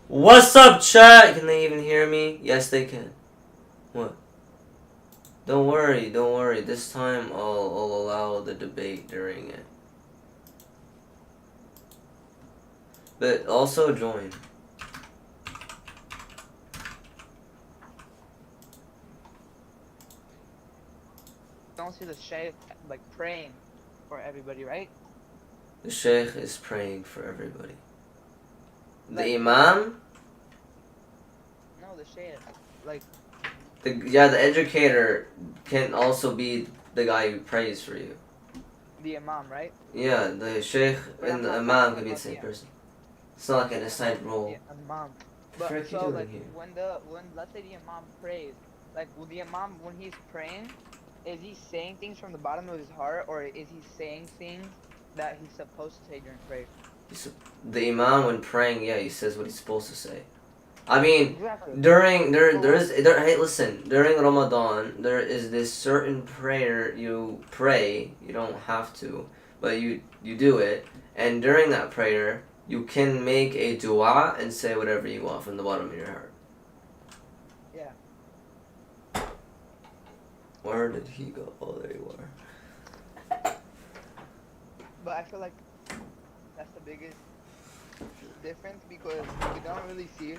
What's up, chat? Can they even hear me? Yes, they can. What? Don't worry, don't worry. This time I'll allow the debate during it. But also join. Don't see the sheikh like praying for everybody, right? The sheikh is praying for everybody. The Like, imam? no, the sheikh. Like, The educator can also be the guy who prays for you. the imam, right? Yeah, the sheikh But and I'm the not imam talking can be the about same the. person. It's not like an I'm not assigned talking about the role. imam. The But frick you so doing like here? when let's say the imam prays, like will the imam when he's praying, is he saying things from the bottom of his heart or is he saying things that he's supposed to say during prayer? The imam when praying, yeah, he says what he's supposed to say. I mean, Exactly. during So like, hey, listen, during Ramadan there is this certain prayer you pray. You don't have to, but you do it, and during that prayer you can make a dua and say whatever you want from the bottom of your heart. yeah. Where did he go? Oh, there you are. But I feel like that's the biggest difference because we don't really see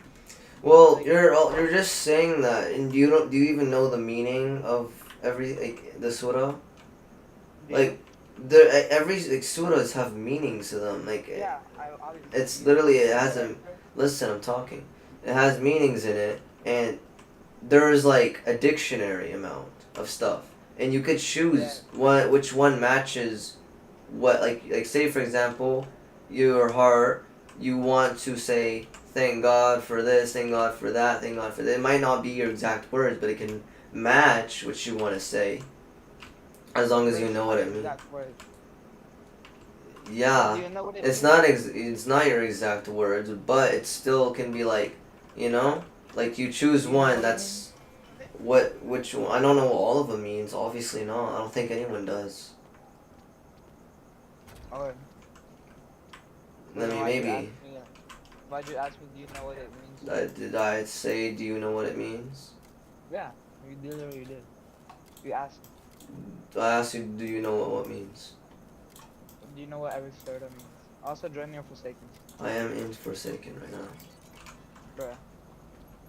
Well, like you're just saying that, and do you even know the meaning of every like the surah? do you? Like, every like surahs have meanings to them. Like, Yeah, I obviously. it's You literally it do you know has what a. every prayer? Listen, I'm talking. It has meanings in it, and there's like a dictionary amount of stuff, and you could Yeah, choose which one matches what like say for example, your heart you want to say thank God for this, thank God for that, thank God for that. It might not be your exact words, but it can match what you want to say as long as but you it's know not what your it means. exact words. Do Yeah, you know what it it's means? not it's not your exact words, but it still can be like, you know, like you choose Do you know one what it means? that's which one. I don't know what all of them means. Obviously not. I don't think anyone does. Or so I then mean, why'd you maybe. ask me? Why'd you ask me? Do you know what it means? Did I say? Do you know what it means? Yeah, you did or you did. You asked me. I asked you. Do you know what means? Do you know what every soda means? Also, join me on Forsaken, I am in Forsaken right now, bruh.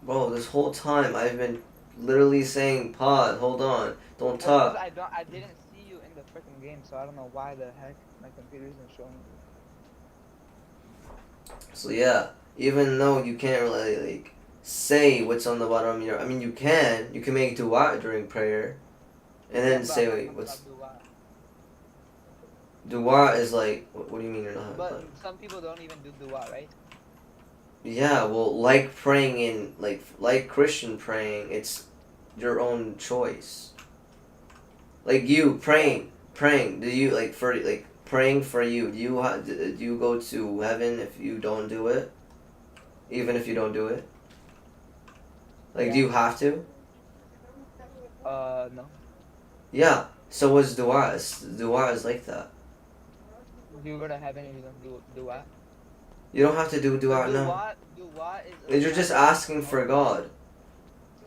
bro. This whole time I've been literally saying, "Pod, hold on, don't That's because talk." I didn't see you in the freaking game, so I don't know why the heck my computer isn't showing you. So yeah, even though you can't really like say what's on the bottom of your, I mean, you can. You can make dua during prayer, and Yeah, then but I'm say, not wait, talking what's about dua. dua is like? What do you mean you're not? But some people don't even do dua, right? Yeah, well, like praying in like Christian praying, it's your own choice. Like you Yeah. praying. Do you like for like praying for you? Do you go to heaven if you don't do it? Even if you don't do it, like do Yeah. you have to? No. Yeah. So what's dua? Dua is like that. Do you go to heaven if you don't do dua? You don't have to do So dua. No, dua is a you're sign just of love asking for for Allah. God.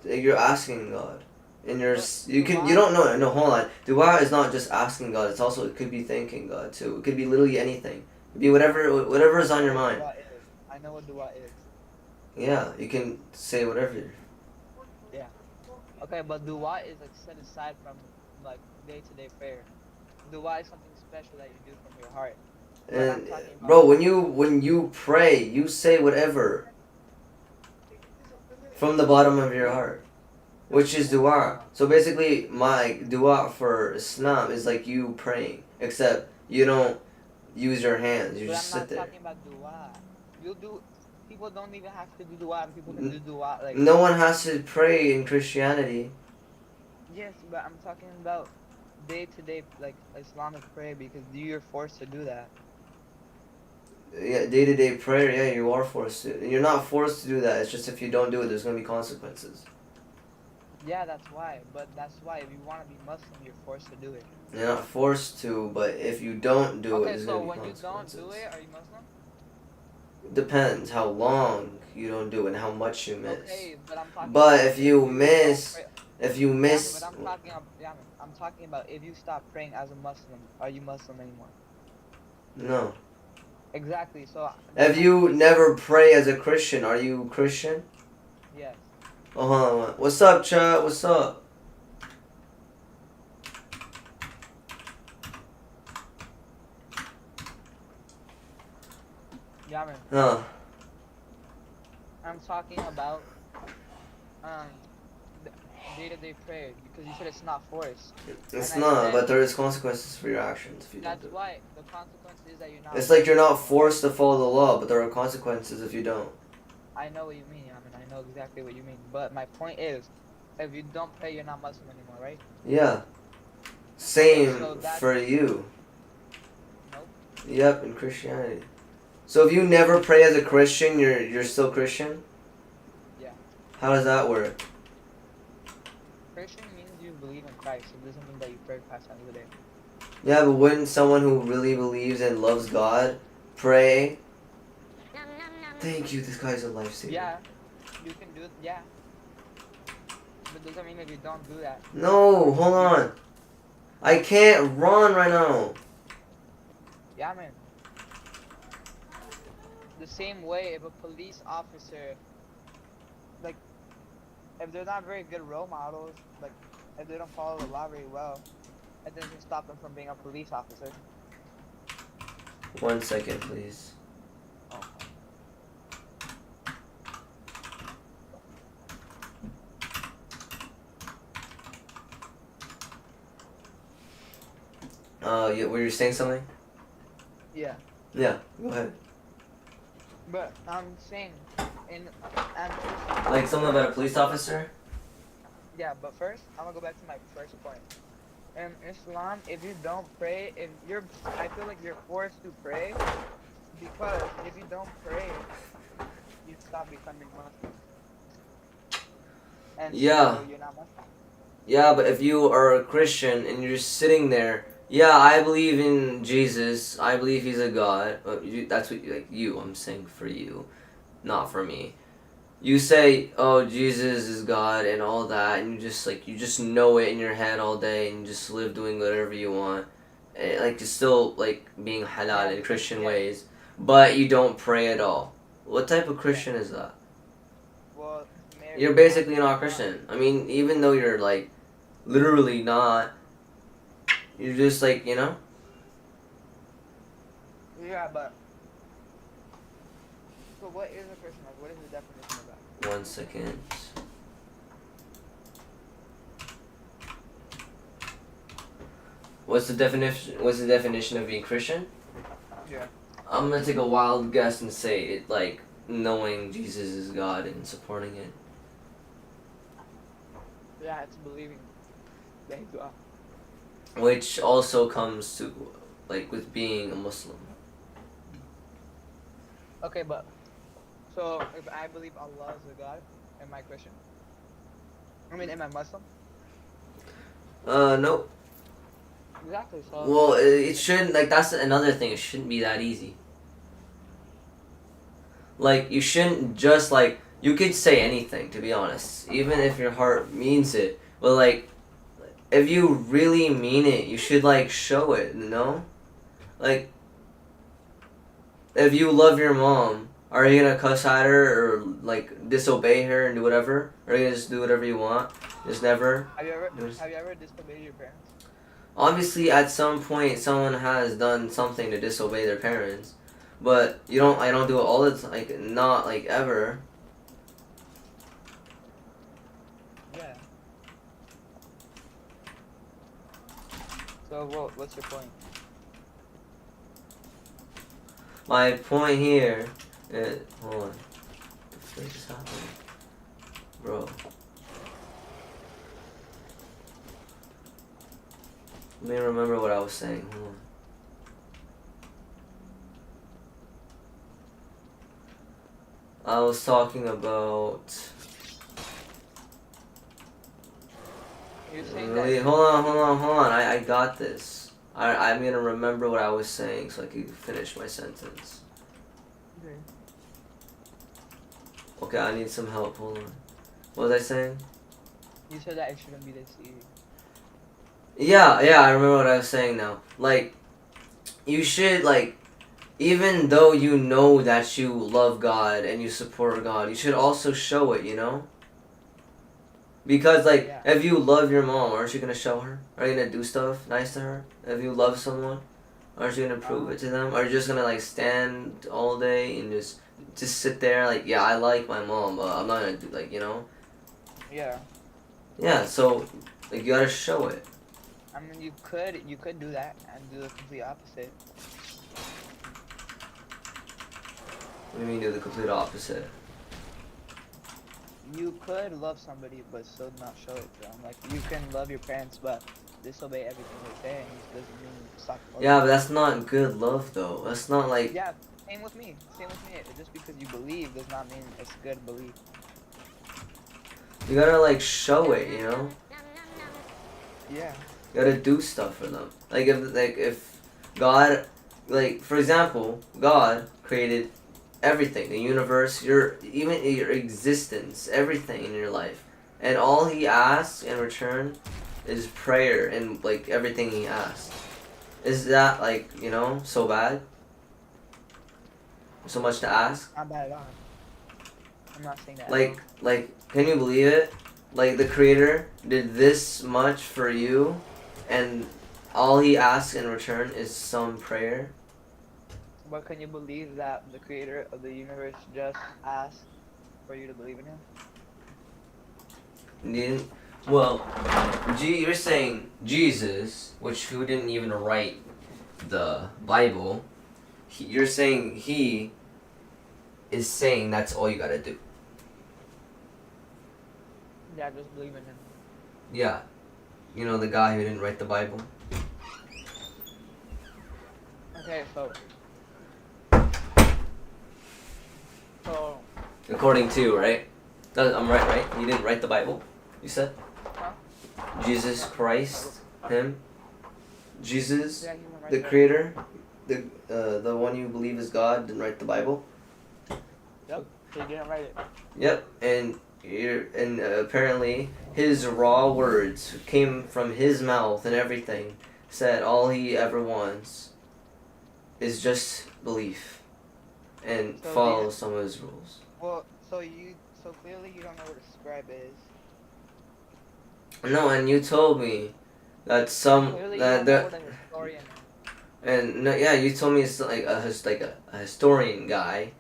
You're asking God. And But you dua, don't know, no, hold on. Dua is not just asking God, it's also, it could be thanking God too. It could be literally anything. It could be whatever I is on know your what mind. dua is. I know what dua is. Yeah, you can say whatever. Yeah. Okay, but dua is like set aside from like day-to-day prayer. Dua is something special that you do from your heart. But I'm And talking about bro, when you pray, you say whatever from the bottom of your heart, which is dua. uh, So basically, my dua for Islam is like you praying, except you don't use your hands. You but just I'm sit not there. talking about dua. You do people don't even have to do dua and people can do dua like No one has to pray in Christianity. yes, but I'm talking about day-to-day like Islamic prayer because you're forced to do that. Yeah, day to day prayer, yeah, you are forced to. And you're not forced to do that. It's just if you don't do it, there's gonna be consequences. Yeah, that's why. But that's why if you want to be Muslim, you're forced to do it. You're not forced to, but if you don't do it, Okay, there's so gonna be when you don't do consequences. it, are you Muslim? Depends how long you don't do it and how much you miss. Okay, but I'm talking But about if you don't miss, pray. if you Yeah, man, miss, but I'm talking about if you stop praying as a Muslim, are you Muslim anymore? no. Exactly. So then If my you point is, never pray as a Christian, are you Christian? yes. Oh, hold on. What's up, chat? What's up? Yeah, man. Huh. I'm talking about um day-to-day prayer because you said it's not forced, and It's I not, said but there is consequences for your actions if you don't do that's it. why the consequence is that you're not It's like you're Muslim not anymore. forced to follow the law, but there are consequences if you don't. I know what you mean, Yaman. I know exactly what you mean. But my point is, if you don't pray, you're not Muslim anymore, right? Yeah. Okay, Same so that's for you. nope. Yep, in Christianity. So if you never pray as a Christian, you're still Christian? Yeah. How does that work? Christian means you believe in Christ. It doesn't mean that you pray 5 times a day. Yeah, but wouldn't someone who really believes and loves God pray? Thank you, this guy's a lifesaver. Yeah, you can do it. Yeah, but doesn't mean if you don't do that, No, hold you. on. I can't run right now. Yeah, man. The same way, if a police officer, like, if they're not very good role models, like, if they don't follow the law very well, it doesn't stop them from being a police officer. 1 second, please. Oh. Were you saying something? Yeah. Yeah, go ahead. But I'm saying, and Like something about a police officer? yeah. But first, I'm gonna go back to my first point. In Islam, if you don't pray, if you're, I feel like you're forced to pray because if you don't pray, you stop becoming Muslim, and Yeah. so you're not Muslim. Yeah, but if you are a Christian and you're just sitting there, yeah, I believe in Jesus. I believe he's a God. That's what like you. I'm saying for you, not for me. You say, "Oh, Jesus is God" and all that, and you just know it in your head all day, and you just live doing whatever you want, and, like you're still like being Yeah, halal in Christian yeah, ways, but you don't pray at all. What type of yeah. Christian is that? Well, You're Muhammad basically is not not. Christian. I mean, even though you're like literally not, you're just like Yeah, but so what is a Christian? Like, what is the definition of that? 1 second. What's the definition? What's the definition of being Christian? Yeah. I'm gonna take a wild guess and say it like knowing Jesus is God and supporting it. Yeah, it's believing that he's God. Which also comes to like with being a Muslim. Okay, but so if I believe Allah is a God, am I Christian? I mean, am I Muslim? Nope. Exactly. So Well, it shouldn't like that's another thing. It shouldn't be that easy. Like you shouldn't just like you could say anything to be honest, even if your heart means it. But like if you really mean it, you should like show it, you know? Like if you love your mom, are you gonna cuss at her or like disobey her and do whatever? Or are you gonna just do whatever you want? Just never have you ever disobeyed your parents? obviously at some point someone has done something to disobey their parents. But I don't do it all the time, like not like ever. Yeah. So what's your point? My point here is hold on. What the frick is happening? Bro. Let me remember what I was saying. Hold on. I was talking about. You're saying Really? that. Hold on. I got this. I'm gonna remember what I was saying so I can finish my sentence. Okay. Okay, I need some help. Hold on. What was I saying? You said that it shouldn't be this easy. Yeah, I remember what I was saying now. Like, you should, like, even though you know that you love God and you support God, you should also show it, you know? Because, like, Yeah. if you love your mom, aren't you gonna show her? Are you gonna do stuff nice to her? If you love someone, aren't you gonna prove it to them? Or are you just gonna, like, stand all day and just sit there, like, yeah, I like my mom, but I'm not gonna do, like, you know? Yeah. Yeah, so, like, you gotta show it. I mean, you could do that and do the complete opposite. What do you mean do the complete opposite? You could love somebody but still not show it to them. Like you can love your parents but disobey everything they say, and it doesn't mean stop loving Yeah, but them. that's not good love, though. That's not, like... Yeah, same with me. Same with me. Just because you believe does not mean it's good belief. You gotta, like, show it, you know? Yeah. You gotta do stuff for them. If God, like, for example, God created everything, the universe, even your existence, everything in your life. And all he asks in return is prayer and, like, everything he asks. Is that, like, you know, so bad? So much to ask? Not bad at all. I'm not saying that. Like, can you believe it? Like, the creator did this much for you, and all he asks in return is some prayer? But can you believe that the creator of the universe just asked for you to believe in him? Didn't? Well, you're saying Jesus, who didn't even write the Bible, you're saying he is saying that's all you gotta do. Yeah, just believe in him. Yeah. You know the guy who didn't write the Bible? Okay, so According to, right? I'm right? He didn't write the Bible, you said? huh? Jesus Christ, him? Jesus, Yeah, he didn't write the the creator, the one you believe is God, didn't write the Bible? Yep, he didn't write it. Yep, and apparently his raw words came from his mouth and everything, said all he ever wants is just belief and So follow some of his rules. Well, so clearly you don't know what a scribe is. No, and you told me that Clearly you don't know what a historian is. and no, yeah, you told me it's like a historian guy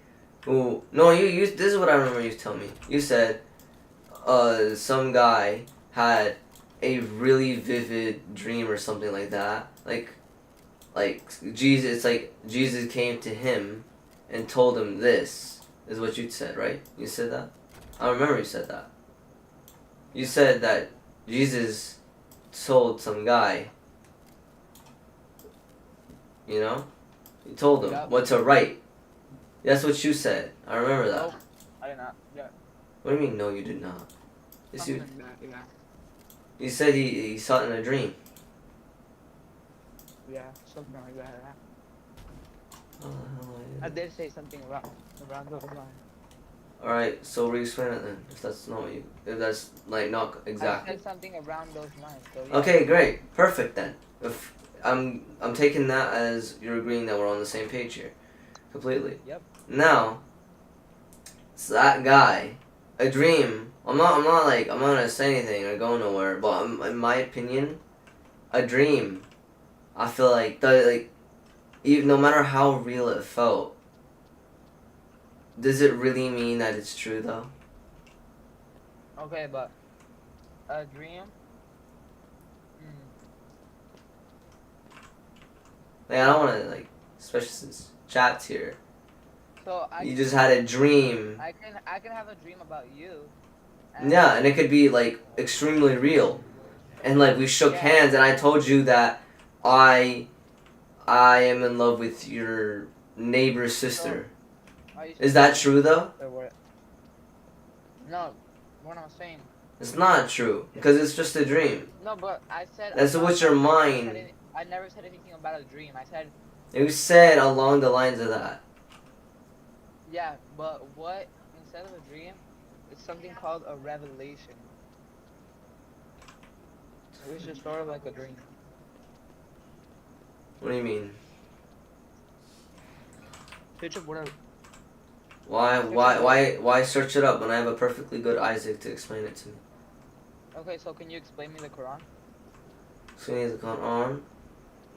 who you this is what I remember you telling me. You said some guy had a really vivid dream or something like that. Like Jesus, it's like Jesus came to him and told him this is what you said, right? You said that? I remember you said that. You said that Jesus told some guy, you know? He told him what to write. That's what you said. I remember that. Nope, I did not. Yeah. What do you mean, no, you did not? Yes, Something like that, yeah. you said he saw it in a dream. Yeah, something like that. Oh, the hell I did say something around those lines. Alright, so re-explain it then. If that's like not exactly. I said something around those lines. So yeah. Okay, great, perfect then. If I'm taking that as you're agreeing that we're on the same page here, completely. Yep. Now, so that guy, a dream. I'm not gonna say anything or go nowhere. But in my opinion, a dream. I feel like even no matter how real it felt. Does it really mean that it's true though? Okay, but a dream. Like, I don't want to especially since chat's here. So You just had a dream. I can have a dream about you. Yeah, and it could be extremely real, and we shook hands, and I told you that I am in love with your neighbor's sister. Is that true though? No, what I'm saying. It's not true because it's just a dream. No, but I said. That's what's your mind. I never said anything about a dream. I said. You said along the lines of that. Yeah, but what instead of a dream, it's something called a revelation, which is sort of like a dream. What do you mean? Search up whatever. Why search it up when I have a perfectly good Isaac to explain it to me? Okay, so can you explain me the Quran? Explain the Quran.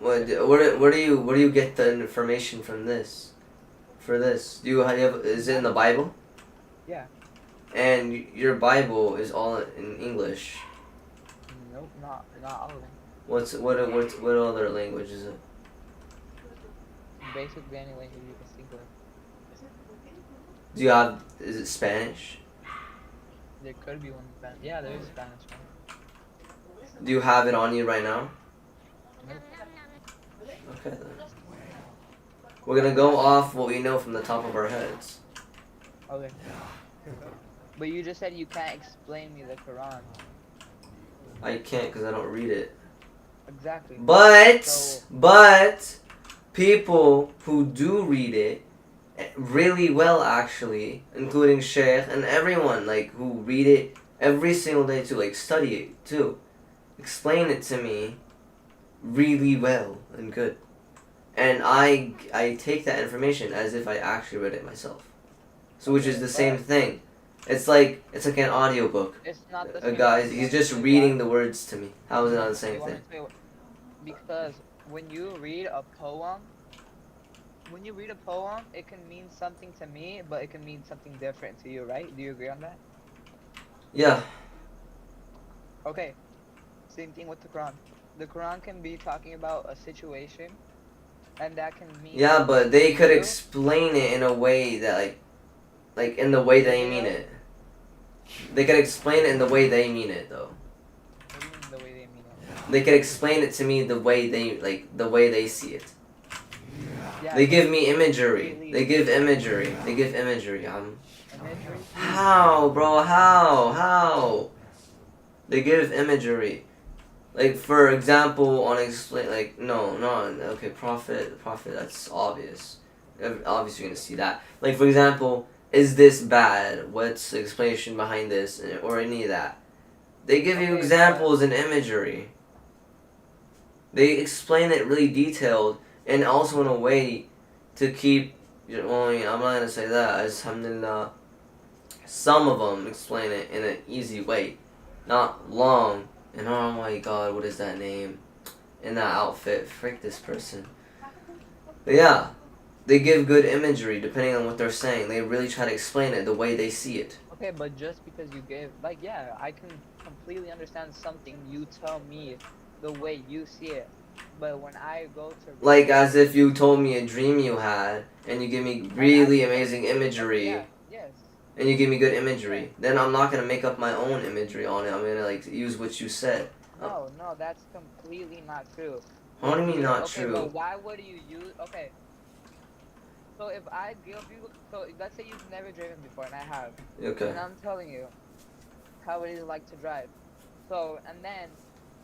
Where do you get the information from this? For this, do you have is it in the Bible? Yeah. And your Bible is all in English. Nope, not all of them. What other language is it? Basically any language you can think of. Do you have? Is it Spanish? There could be one in Spanish. Yeah, there is Spanish one. Do you have it on you right now? Nope. Okay then. We're gonna go off what we know from the top of our heads. Okay. But you just said you can't explain me the Quran. I can't because I don't read it. Exactly. But people who do read it really well, actually, including Sheikh and everyone like who read it every single day too, like study it too, explain it to me really well and good, and I take that information as if I actually read it myself. So which is the same thing. It's like an audiobook. It's not the A same. guy, he's just reading the words to me. How is it not the same thing? Because when you read a poem, it can mean something to me, but it can mean something different to you, right? Do you agree on that? Yeah. Okay. Same thing with the Quran. The Quran can be talking about a situation, and that can mean. Yeah, but they could explain it in a way that like in the way they mean it. They could explain it in the way they mean it, though. What do you mean the way they mean it? They could explain it to me the way they see it. Yeah, They give me imagery. They give imagery. Imagery? How, bro? How? They give imagery. Like, for example, on explain, like, okay, prophet, that's obvious. Obviously, you're gonna see that. Like, for example, is this bad? What's the explanation behind this? Or any of that. They give you examples and imagery. They explain it really detailed, and also in a way to keep, well, I'm not gonna say that, alhamdulillah. Some of them explain it in an easy way. Not long, and oh my god, what is that name? In that outfit, frick this person. But yeah, they give good imagery depending on what they're saying. They really try to explain it the way they see it. Okay, but just because you gave, like, yeah, I can completely understand something you tell me the way you see it. But when I go to... Like as if you told me a dream you had, and you give me really amazing imagery. Yeah, yes. And you give me good imagery. Then I'm not gonna make up my own imagery on it. I'm gonna like use what you said. No, that's completely not true. What do you mean not true? But why would you use... Okay. So if I give you... So let's say you've never driven before, and I have. Okay. And I'm telling you how it is like to drive. So, and then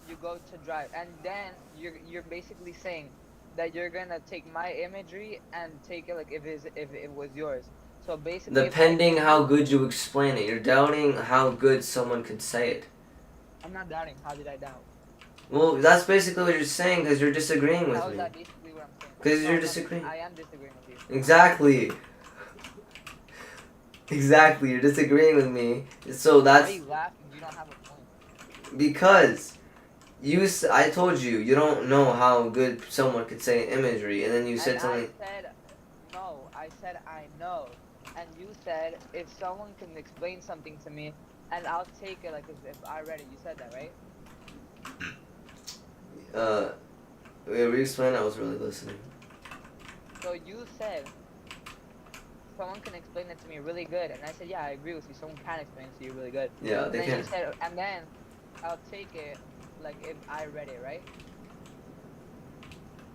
you go to drive, and then you're basically saying that you're gonna take my imagery and take it like if it was yours. So basically, depending how good you explain it, you're doubting how good someone could say it. I'm not doubting. How did I doubt? Well, that's basically what you're saying because you're disagreeing with How me. is that basically what I'm saying? Because you're disagreeing. I am disagreeing with you. Exactly. Exactly, you're disagreeing with me. So that's... Why are you laughing? You don't have a point. Because I told you, you don't know how good someone could say imagery, and then you said something... I said, no. I said, I know. And you said, if someone can explain something to me, and I'll take it like as if I read it. You said that, right? Re-explain, I was really listening. So you said, someone can explain it to me really good, and I said, yeah, I agree with you. Someone can explain it to you really good. Yeah, and they then can. You said, and then I'll take it like if I read it, right?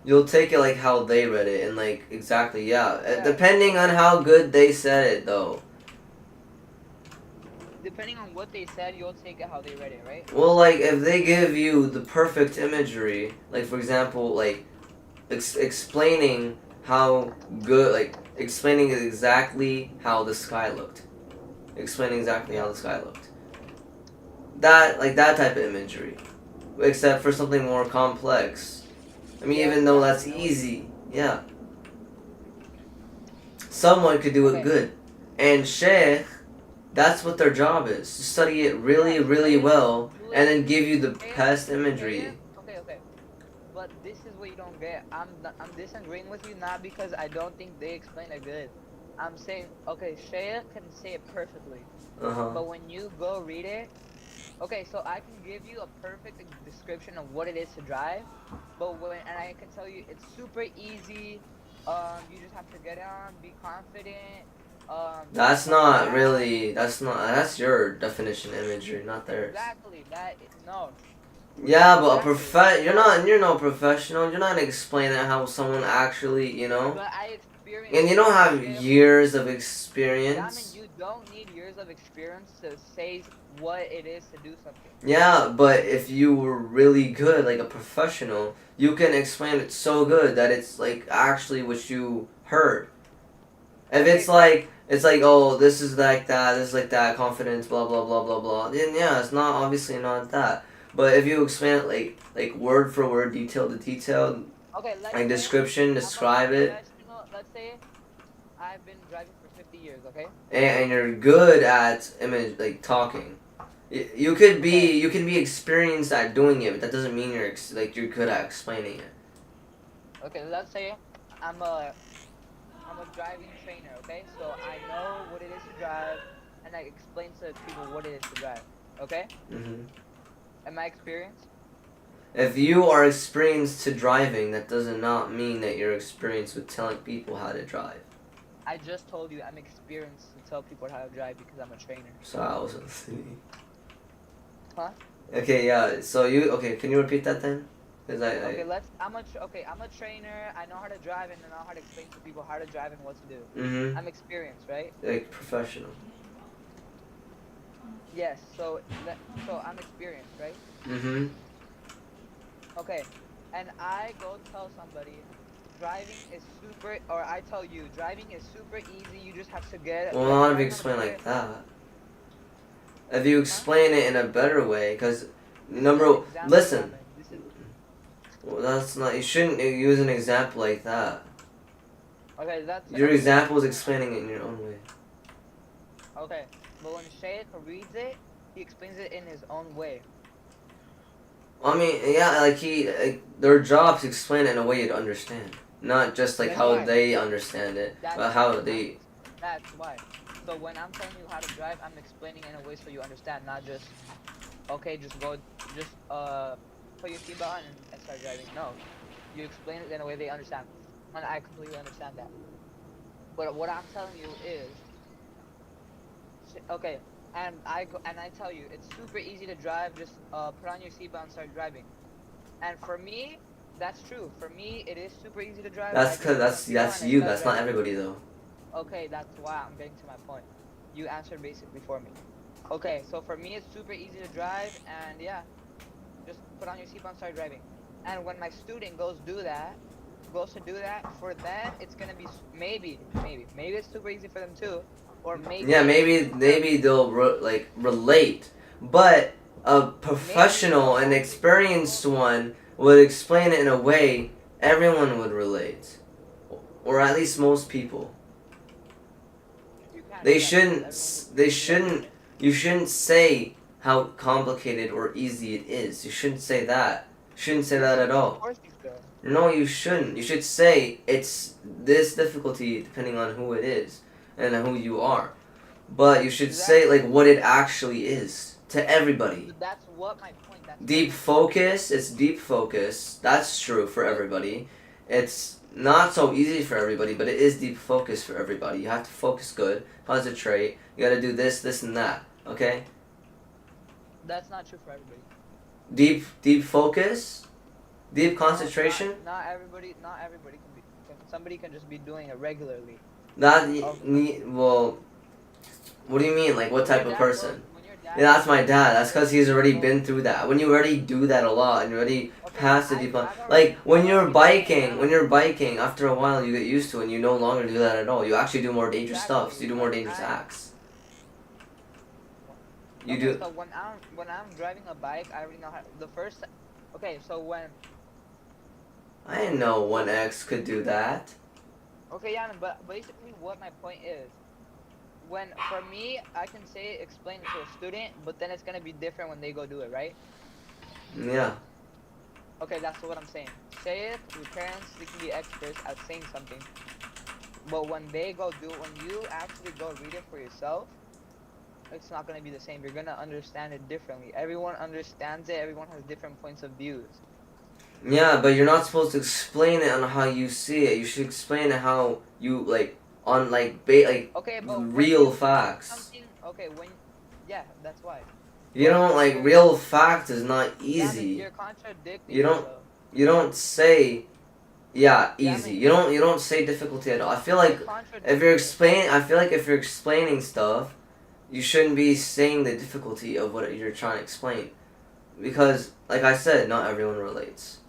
You'll take it like how they read it, and like exactly, yeah. Depending on how good they said it, though. Depending on what they said, you'll take it how they read it, right? Well, like if they give you the perfect imagery, like for example, like explaining how good, like explaining exactly how the sky looked, explaining exactly how Yeah. the sky looked. That type of imagery, except for something more complex. I mean, Yes, even though yeah, that's I know what you mean. easy, yeah, someone could do it Okay. good. And sheikh, that's what their job is: to study it Yeah, really, really Shaya well, do and it. then give you the Shaya, best Shaya. imagery. Okay, okay. But this is what you don't get. I'm disagreeing with you not because I don't think they explain it good. I'm saying okay, Shaya can say it perfectly, Uh huh. but when you go read it, okay, so I can give you a perfect description of what it is to drive, but and I can tell you it's super easy. You just have to get on, be confident. Just That's not relax. really. That's not. That's your definition imagery, not theirs. Exactly that. No, Yeah, but a exactly. You're So, not. You're no professional. You're not explaining how someone actually. You know. but I experienced And you it. don't So have Shaya, years of Diamond, experience. you don't need years of experience to say what it is to do something. Yeah, but if you were really good, like a professional, you can explain it so good that it's like actually what you heard. If Okay, it's like, oh, this is like that, this is like that, confidence, blah blah blah blah blah, then yeah, it's not obviously not that. But if you explain it like word for word, detail to detail, okay. Let's like say description, I'm a describe it, professional. Let's say I've been driving for 50 years. Okay. and you're good at image like talking. Okay. You could be experienced at doing it, but that doesn't mean like you're good at explaining it. Okay. Let's say I'm a I'm a driving trainer. Okay. So I know what it is to drive, and I explain to people what it is to drive. Okay. Hmm. Am I experienced? If you are experienced to driving, that does not mean that you're experienced with telling people how to drive. I just told you I'm experienced to tell people how to drive because I'm a trainer. So I was listening. Huh? Okay, yeah. So you okay? Can you repeat that then? Cause Okay, I'm a trainer. I know how to drive and I know how to explain to people how to drive and what to do. mm-hmm. I'm experienced, right? Like professional. Yes. So I'm experienced, right? Mm-hmm. Okay. And I go tell somebody driving is super, or I tell you driving is super easy. You just have to Well, like not if you learn how to explain steer. like that. If you Huh? explain it in a better way, cause This is an number example, listen. Diamond. This is Well, that's not. You shouldn't use an example like that. okay. That's Your okay. That's example is fine. explaining it in your own way. Okay. But when Sheikh reads it, he explains it in his own way. I mean, yeah, their job to explain it in a way you'd understand, not just like That's how why. they understand it, That's but how I'm they. that's why. So when I'm telling you how to drive, I'm explaining in a way so you understand, not just okay, just put your seatbelt on and start driving. No, you explain it in a way they understand, and I completely understand that. But what I'm telling you is, okay, and I tell you it's super easy to drive. Just put on your seatbelt and start driving. And for me, that's true. For me, it is super easy to drive. I That's just cause put my seatbelt that's and I you. start That's not driving. everybody though. Okay, that's why I'm getting to my point. You answered basically for me. Okay, so for me it's super easy to drive and yeah, just put on your seatbelt and start driving. And when my student goes to do that, for them it's gonna be maybe it's super easy for them too, or maybe Yeah, it's easy for maybe they'll relate, but a maybe professional and no, experienced one would explain it in a way everyone would relate, or at least most people. you can't They do that because shouldn't. everyone would They relate to shouldn't. it. You shouldn't say how complicated or easy it is. You shouldn't say that. You shouldn't say that Yes, at of all. course you should. No, you shouldn't. You should say it's this difficulty depending on who it is and who you are. But you should say like Exactly. what it actually is to everybody. That's what my point. That's what Deep my point is. focus, it's deep focus. That's true for everybody. It's not so easy for everybody, but it is deep focus for everybody. You have to focus good, concentrate. You gotta do this, this, and that. Okay? That's not true for everybody. Deep focus, deep No, concentration. not everybody can be. Somebody can just be doing it regularly. That Of well, what do you mean? Like what type of person? when your dad Yeah, that's goes my to dad. That's because he's already go. been through that. When you already do that a lot and you already Okay, pass the deep, when I've you're already done it biking, now. after a while you get used to it and you no longer do that at all. You actually do more dangerous stuff. So Exactly, you do more but dangerous acts. You Okay, do. so when I'm driving a bike, I already know how the first. Okay, so when I didn't know so 1x could do that. okay, yeah, but basically what my point is, when for me, I can say explain it to a student, but then it's gonna be different when they go do it, right? Yeah. Okay, that's what I'm saying. Say it, your parents, they can be experts at saying something, but when they go do it, when you actually go read it for yourself, it's not gonna be the same. You're gonna understand it differently. Everyone understands it. Everyone has different points of views. Yeah, but you're not supposed to explain it on how you see it. You should explain it how you like on like Okay, but when real you see facts. something, okay, yeah, that's why. You But don't when like you're, real fact is not Yamin, easy. you're contradicting You don't yourself. you don't say yeah easy. Yamin, You don't say difficulty at all. I feel you're like contradicting yourself. I feel like if you're explaining stuff, you shouldn't be saying the difficulty of what you're trying to explain because like I said, not everyone relates.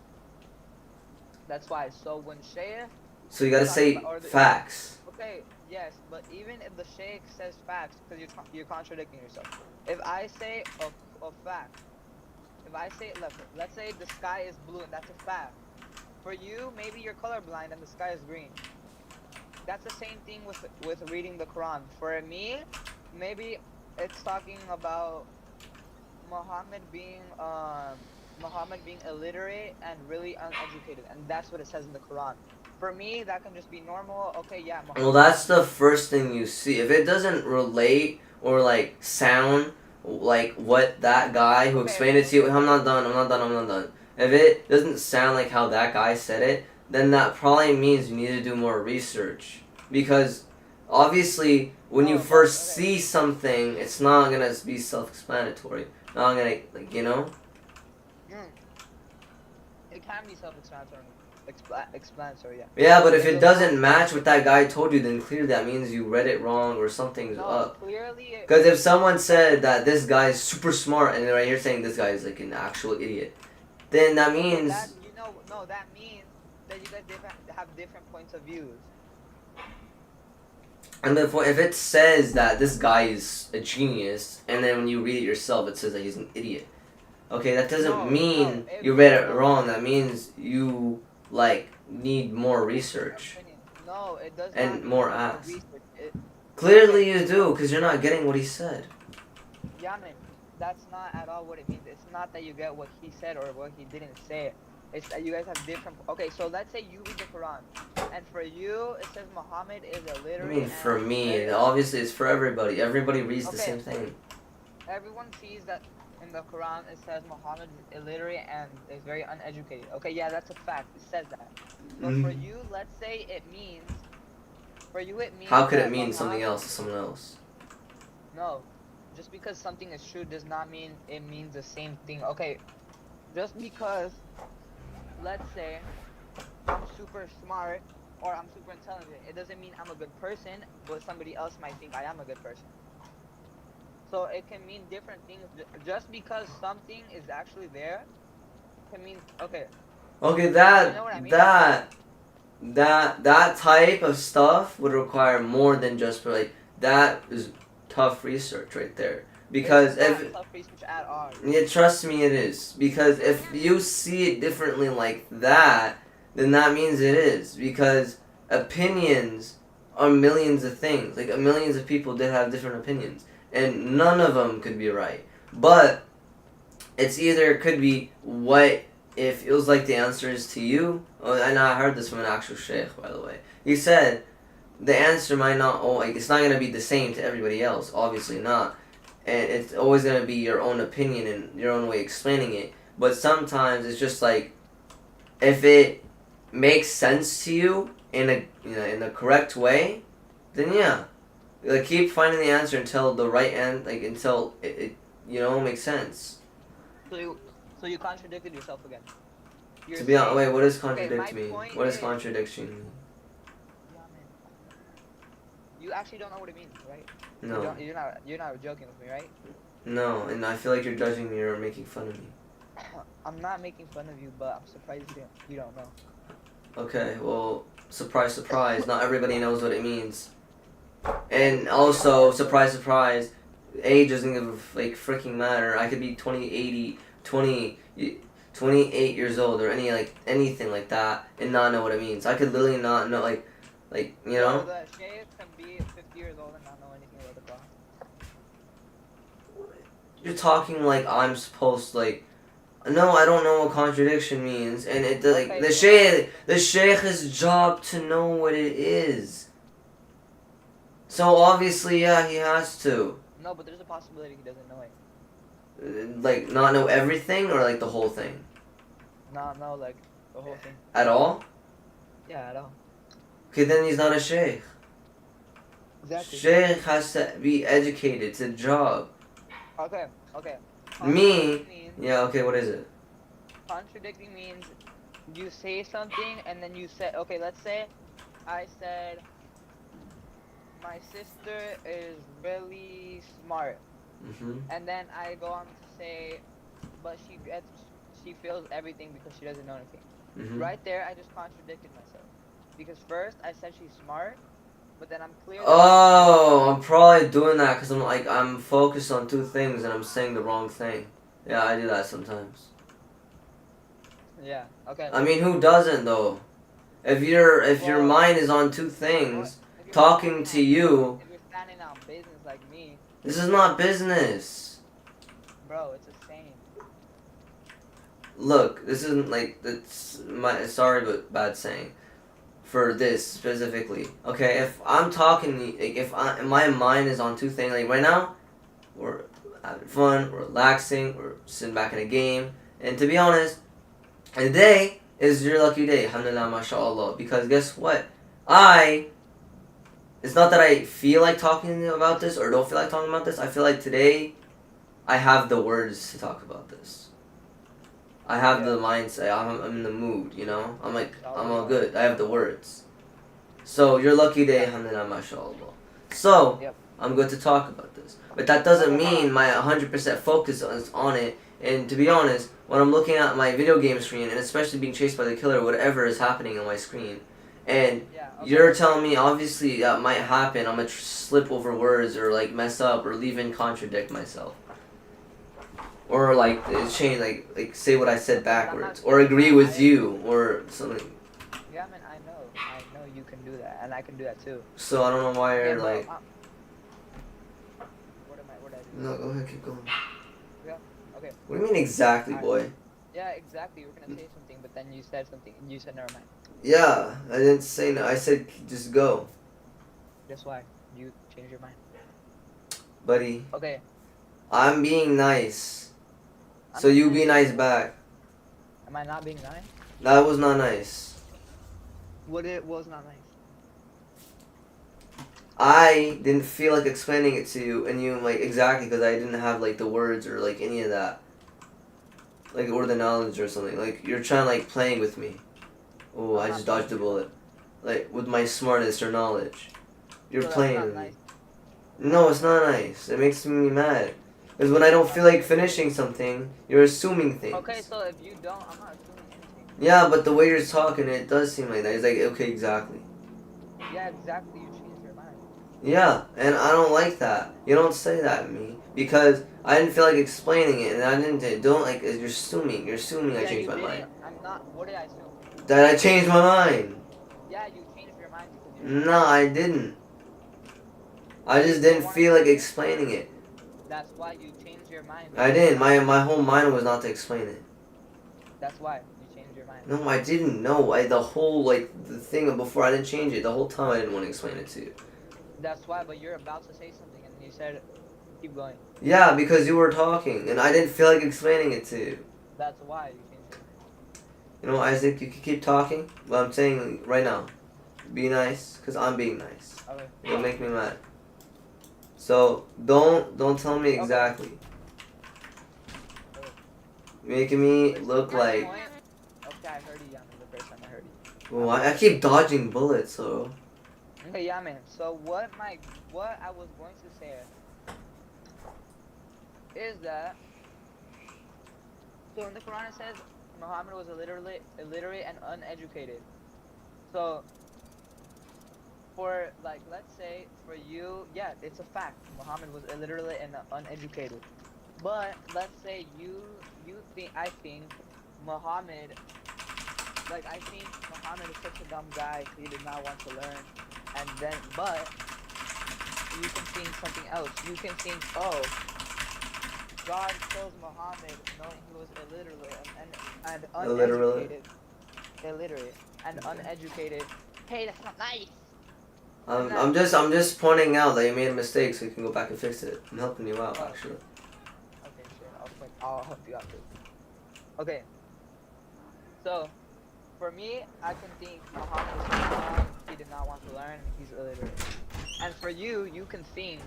That's why. So when Sheikh So you is gotta talking about, say or facts. okay, yes, but even if the Sheikh says facts, because you're contradicting yourself. If I say a fact, if I say let's say the sky is blue and that's a fact. For you, maybe you're colorblind and the sky is green. That's the same thing with reading the Quran. For me, maybe it's talking about Muhammad being Muhammad being illiterate and really uneducated, and that's what it says in the Quran. For me, that can just be normal. Okay, yeah, Well, Muhammad that's can the be. first thing you see. If it doesn't relate or like sound like what that guy who Okay, explained it to you, I'm okay, not done, I'm not done, I'm not done. If it doesn't sound like how that guy said it, then that probably means you need to do more research. Because obviously, when you no, but first okay. see something, it's not gonna be self-explanatory. Not gonna like you know. Mm, it can be self-explanatory, explanatory, yeah. Yeah, but if If it the Quran doesn't says match what that guy told you, then clearly that means you read it wrong or something's no, up. clearly, Because if someone okay, said that this guy is super smart and right here saying this guy is like an actual idiot, then that okay, that means, no, that means that you guys have different points of views. and if it says that this guy is a genius, and then when you read it yourself, it says that he's an idiot. Okay, that doesn't No, mean you read it wrong. no. That means you like need more That's your research opinion. No, it does and not mean more more ask. research. Okay, Clearly you do, because you're not getting what he said. Yamin, that's not at all what it means. It's not that you get what he said or what he didn't say. It's that you guys have different. Okay, so let's say you read the Quran, and for you it says Muhammad is I illiterate mean, and for me, very obviously it's for everybody. Everybody reads the okay. same thing. Everyone sees that in the Quran it says Muhammad is illiterate and is very uneducated. Okay, yeah, that's a fact. It says that. But for Mm. you, let's say it means. For you, it How means could it that mean something Muhammad. else to someone else? No, just because something is true does not mean it means the same thing. Okay, just because, let's say, I'm super smart or I'm super intelligent, it doesn't mean I'm a good person, but somebody else might think I am a good person. So it can mean different things. Just because something is actually there can mean, okay, Okay, you know what I mean? that type of stuff would require more than just for like that is tough research right there. It's Because not if tough research at all. yeah, trust me, it is. Because if you see it differently like that, then that means it is. Because opinions are millions of things. Like millions of people did have different opinions, and none of them could be right. But it's either it could be what it feels like the answer is to you. Oh, and I heard this from an actual sheikh, by the way. He said the answer might not. Oh, like it's not gonna be the same to everybody else. Obviously not, and it's always gonna be your own opinion and your own way of explaining it. But sometimes it's just like if it makes sense to you in a in the correct way, then yeah, like keep finding the answer until the right end, like until it makes sense. So you, so you contradicted yourself again. You're To be honest, saying, wait, what does okay, contradict my mean? point What does is, contradiction mean? yeah, man, you actually don't know what it means, right? You No, don't. You're not joking with me, right? no, and I feel like you're judging me or making fun of me. I'm not making fun of you, but I'm surprised you don't know. Okay, well, surprise, surprise, not everybody knows what it means. Okay, And so you don't also, know. So surprise, surprise, age doesn't give like freaking matter. I could be 20, 80, 20, 28 years old or anything like that and not know what it means. I could literally not know like you So know. the Shaykh can be 50 years old and not know anything about the Quran. You're talking like I'm supposed to, like. No, I don't know what contradiction means, and it like Okay, the sheikh's job to know what it is. So obviously, yeah, he has to. no, but there's a possibility he doesn't know it. Like not know everything or like the whole thing. Not know like the whole thing. At all? Yeah, at all. Okay, then he's not a sheikh. Exactly. Sheikh has to be educated. It's a job. Okay, okay. Me? Contradicting means, Yeah, okay, what is it? contradicting means you say something and then you say, okay, let's say I said my sister is really smart, Mm-hmm. and then I go on to say, but she feels everything because she doesn't know anything. Mm-hmm. Right there, I just contradicted myself because first I said she's smart, but then I'm clear. Oh, I'm probably doing that because I'm focused on two things and I'm saying the wrong thing. Yeah, I do that sometimes. Yeah. Okay. I mean, who doesn't though? If your Well, mind is on two what things, if you're talking standing to on you, if you're standing on business like me, this is not business. bro? It's a saying. Look, this isn't like it's my sorry but bad saying for this specifically. Okay, if I'm talking, like my mind is on two things. Like right now, we're having fun, we're relaxing, we're sitting back in a game, and to be honest, today is your lucky day. Alhamdulillah, mashallah. Because guess what, it's not that I feel like talking about this or don't feel like talking about this. I feel like today I have the words to talk about this. I have the mindset. I'm in the mood, you know? I'm all good. I have the words. So, your lucky day, alhamdulillah, mashallah. So, Yep. I'm good to talk about this. But that doesn't mean my 100% focus is on it. And to be honest, when I'm looking at my video game screen, and especially being chased by the killer, whatever is happening on my screen, and you're telling me, obviously, that might happen, I'm gonna slip over words, or, like, mess up, or even contradict myself. Or like change, like say what I said backwards, or agree with you, or something. Yeah, man, I know you can do that, and I can do that too. So I don't know why you're like. What did I do? No, go ahead, keep going. Yeah. Okay. What do you mean exactly, boy? Yeah, exactly. You were gonna say something, but then you said something, and you said never mind. Yeah, I didn't say no. I said just go. Guess why? You changed your mind. Buddy. Okay. I'm being nice. So you be nice back. Am I not being nice? That was not nice. What it was not nice. I didn't feel like explaining it to you, and you like exactly because I didn't have like the words or like any of that, like or the knowledge or something. Like you're trying like playing with me. Oh, I just dodged a bullet. Like with my smartness or knowledge, you're playing with me. No, it's not nice. It makes me mad. Because when I don't feel like finishing something, you're assuming things. Okay, so if you don't, I'm not assuming anything. Yeah, but the way you're talking, it does seem like that. It's like, okay, exactly. Yeah, exactly. You changed your mind. Yeah, and I don't like that. You don't say that to me. Because I didn't feel like explaining it, and I don't like, you're assuming. You're assuming I changed my mind. I'm not, what did I assume? That I changed my mind. Yeah, you changed your mind because you No, I didn't. I just didn't feel like explaining it. That's why you changed your mind. I didn't. My whole mind was not to explain it. That's why you changed your mind. No, I didn't. No, the whole the thing before I didn't change it. The whole time I didn't want to explain it to you. That's why, but you're about to say something and you said, keep going. Yeah, because you were talking and I didn't feel like explaining it to you. That's why you changed your mind. You know, Isaac, you can keep talking, but I'm saying right now, be nice, because I'm being nice. Okay. It'll make me mad. So, don't tell me exactly. Making me look like... Okay, I heard you, Yaman, the first time I heard you. Well, I keep dodging bullets, so... Okay, Yaman, so what I was going to say is that... So in the Quran it says Muhammad was illiterate and uneducated. So for like, let's say for you, yeah, it's a fact. Muhammad was illiterate and uneducated. But let's say you think I think Muhammad I think Muhammad is such a dumb guy. He did not want to learn, and then but you can think something else. You can think, oh, God chose Muhammad knowing he was illiterate and Literally. uneducated, illiterate and uneducated. Hey, that's not nice. I'm just pointing out that you made a mistake, so you can go back and fix it. I'm helping you out, actually. Okay, sure. I'll help you out too. Okay. So, for me, I can think Muhammad is dumb. He did not want to learn. He's illiterate. And for you, you can think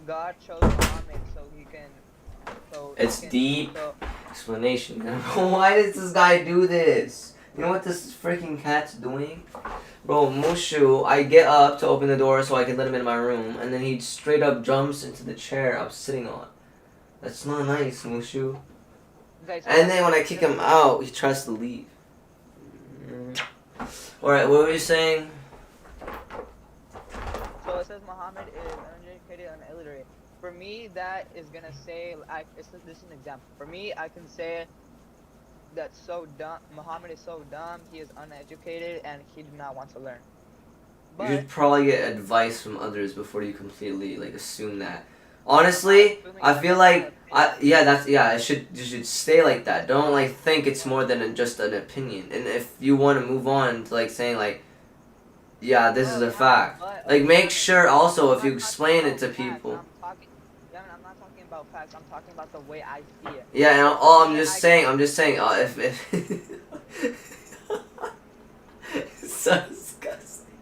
God chose Muhammad so he can. It's deep explanation. Why does this guy do this? You know what this freaking cat's doing? Bro, Mushu, I get up to open the door so I can let him in my room, and then he straight up jumps into the chair I'm sitting on. That's not nice, Mushu. Okay, so And then when I kick him out, he tries to leave. Alright, what were you saying? So it says Muhammad is uneducated and illiterate. For me, that is gonna say, this is an example. For me, I can say that's so dumb. Muhammad is so dumb. He is uneducated and he did not want to learn. But You should probably get advice from others before you completely assume that. Honestly, I feel like you should stay like that. Don't think it's more than just an opinion. And if you want to move on to saying yeah, this is a fact. Make sure also if you explain it to people. I'm not talking about facts. I'm talking about the way I see it. Yeah, and I'm just saying. If so disgusting.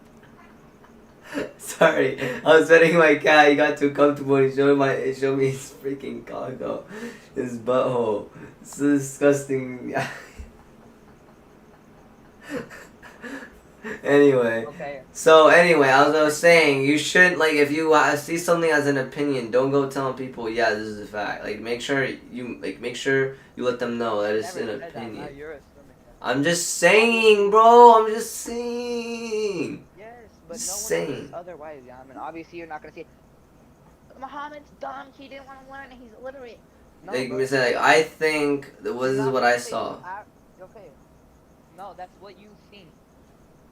Sorry, I was petting my cat. He got too comfortable. He showed me his freaking cock, his butthole. It's so disgusting. Anyway. Okay. So anyway, as I was saying, you should if you see something as an opinion, don't go telling people, yeah, this is a fact. Make sure you let them know that it's an opinion. I'm just saying, bro. I'm just saying. Yes, but no one says otherwise. Yeah, I mean, obviously you're not gonna say Muhammad's dumb. He didn't want to learn. And he's illiterate. No, I think this is what I saw. Okay. No, that's what you think.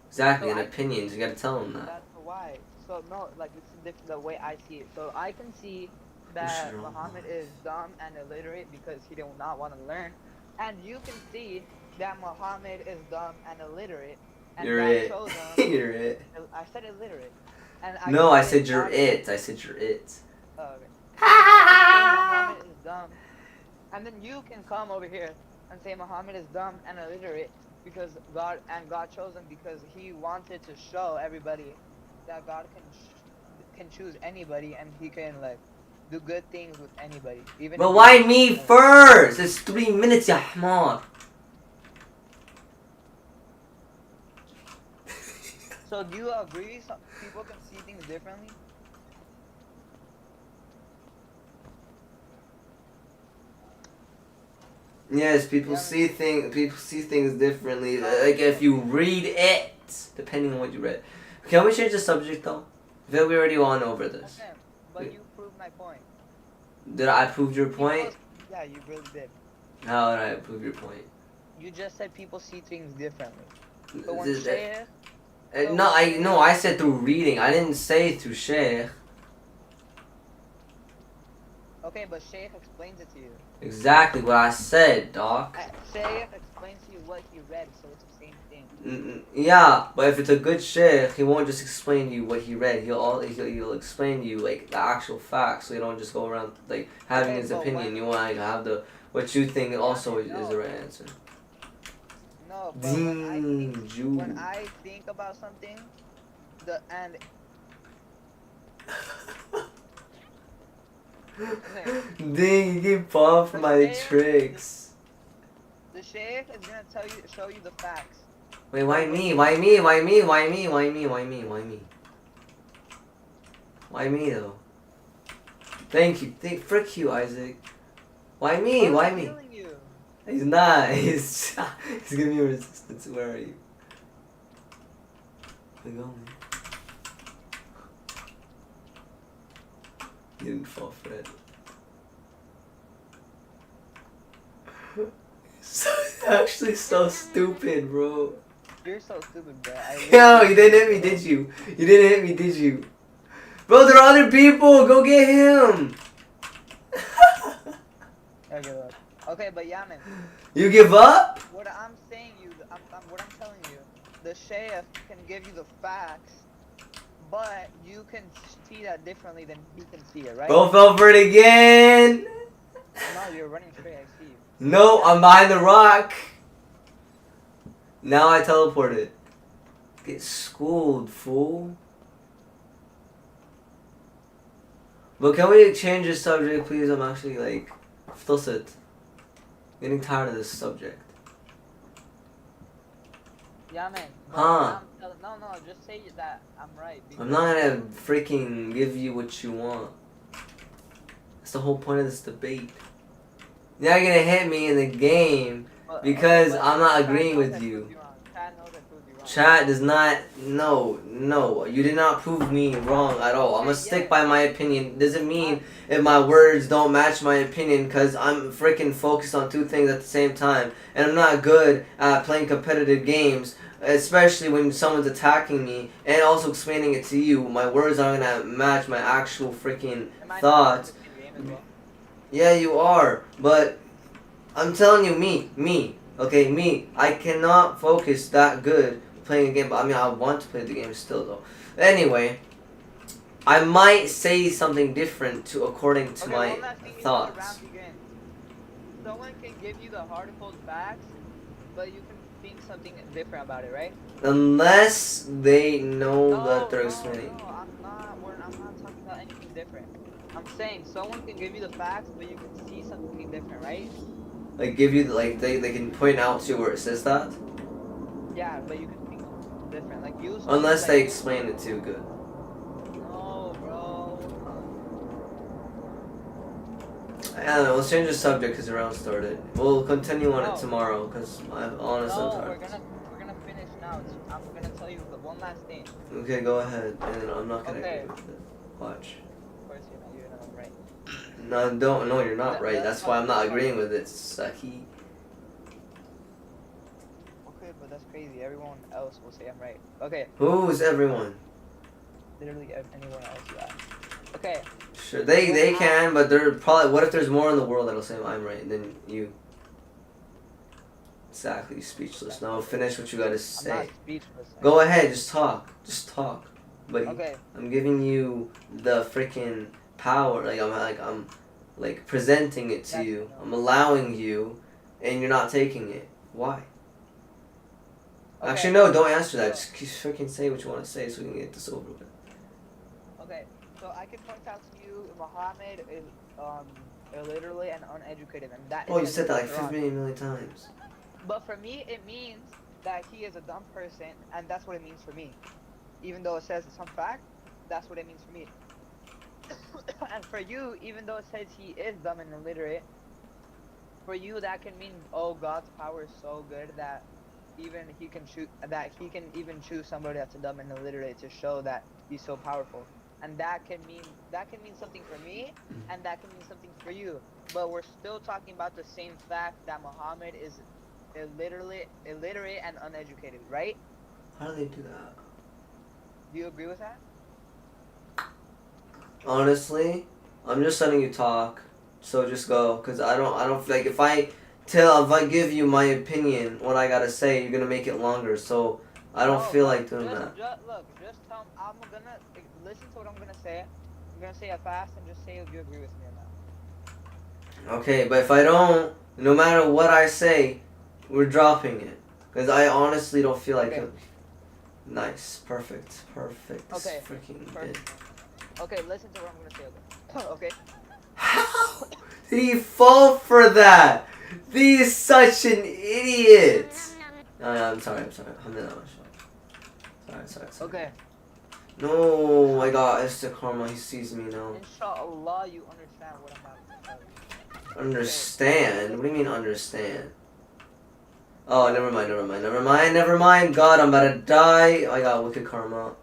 Exactly, so opinions. You gotta tell them that. That's why. So no, this is the way I see it. So I can see that Muhammad is dumb and illiterate because he did not want to learn, and you can see that Muhammad is dumb and illiterate. And you're God it. chose him. You're it. I said illiterate. I said you're it. I said you're it. Oh, okay. Muhammad is dumb, and then you can come over here and say Muhammad is dumb and illiterate. Because God chose him because he wanted to show everybody that God can choose anybody and he can do good things with anybody. But why me first? It's 3 minutes, ya hamar. So do you agree some people can see things differently? Yes, people see things differently. If you read it, depending on what you read. Can we change the subject though? I feel we already went over this. Okay, but you proved my point. Did I prove your point? Yeah, you really did. How did I prove your point? You just said people see things differently. So when I said through reading. I didn't say through Sheikh. Okay, but Sheikh explains it to you. Exactly what I said, Doc. Sheikh explains to you what he read, so it's the same thing. Yeah, but if it's a good Sheikh, he won't just explain to you what he read. He'll explain to you the actual facts, so you don't just go around having his opinion. You want to have what you think also is the right answer. No, but when I think about something, Dang, you keep falling for my tricks. The Sheikh is gonna show you the facts. Wait, why me? Why me? Why me? Why me? Why me? Why me? Why me? Why me though? Thank you. Frick you, Isaac. Why me? Why me? He's not. He's giving me resistance. Where are you? Where you going? You didn't fall for it. It's actually so stupid, bro. You're so stupid, bro. Yo, you didn't hit me, did you? You didn't hit me, did you? Bro, there are other people. Go get him. Okay, look. Okay, but yeah, man. You give up? What I'm saying what I'm telling you, the chef can give you the facts, but you can see that differently than he can see it, right? Bro fell for it again. No, you're running straight. I see you. No, I'm behind the rock. Now I teleported. Get schooled, fool. But can we change the subject, please? I'm actually like, flustered. Getting tired of this subject. Yeah, man. Huh? No, just say that I'm right. I'm not gonna freaking give you what you want. That's the whole point of this debate. You're not gonna hit me in the game because I'm not agreeing with you. Chat does not. No. You did not prove me wrong at all. I'm gonna stick by my opinion. Doesn't mean if my words don't match my opinion, because I'm freaking focused on two things at the same time. And I'm not good at playing competitive games, especially when someone's attacking me and also explaining it to you. My words aren't gonna match my actual freaking thoughts. Yeah, you are. But I'm telling you, me. Okay, me. I cannot focus that good playing a game, but I mean, I want to play the game still, though. Anyway, I might say something different according to my thoughts. Someone can give you the hard-cold facts, but you can think something different about it, right? Unless they know that they're explaining. No, I'm not talking about anything different. I'm saying someone can give you the facts, but you can see something different, right? Like give you they can point out to where it says that. Yeah, but you can think different. Like you. Unless they explain it too good. No, bro. I don't know. Let's change the subject because the round started. We'll continue on it tomorrow because I'm honestly tired. We're gonna finish now. I'm gonna tell you the one last thing. Okay, go ahead, and I'm not gonna agree with it. Watch. Of course, you're not right. No, don't. No, you're not right. That's why I'm not agreeing with it, Saki. Okay, but that's crazy. Everyone else will say I'm right. Okay. Who's everyone? Literally anyone else. Yeah. Okay. Sure, they can, but they're probably. What if there's more in the world that'll say I'm right than you? Exactly, speechless. No, finish what you gotta say. I'm not speechless. Go ahead, just talk. Just talk, buddy. Okay. I'm giving you the freaking power. I'm presenting it to you. I'm allowing you, and you're not taking it. Why? Okay. Actually, no. Don't answer that. Just freaking say what you want to say so we can get this over with. Okay. So I can point out to you, Muhammad is illiterate and uneducated, and that. Oh, you said that like 50 million times. But for me, it means that he is a dumb person, and that's what it means for me. Even though it says some fact, that's what it means for me. And for you, even though it says he is dumb and illiterate, for you that can mean, oh, God's power is so good that even he can even choose somebody that's dumb and illiterate to show that he's so powerful. And that can mean something for me, and that can mean something for you. But we're still talking about the same fact that Muhammad is illiterate and uneducated, right? How do they do that? Do you agree with that? Honestly, I'm just letting you talk, so just go. Cause I don't like if I give you my opinion, what I gotta say, you're gonna make it longer. So I don't feel like doing that. Just tell. I'm gonna listen to what I'm gonna say. I'm gonna say it fast and just say if you agree with me or not. Okay, but if I don't, no matter what I say, we're dropping it. Cause I honestly don't feel like it. Nice, perfect. Okay. Freaking perfect. Okay, listen to what I'm gonna say. Okay. How did he fall for that? He's such an idiot. I'm sorry. I'm not sorry. Okay. No, I got Esther Karma. He sees me now. Inshallah, you understand what I'm about to tell you. Understand? What do you mean understand? Oh, never mind. God, I'm about to die. I got wicked karma.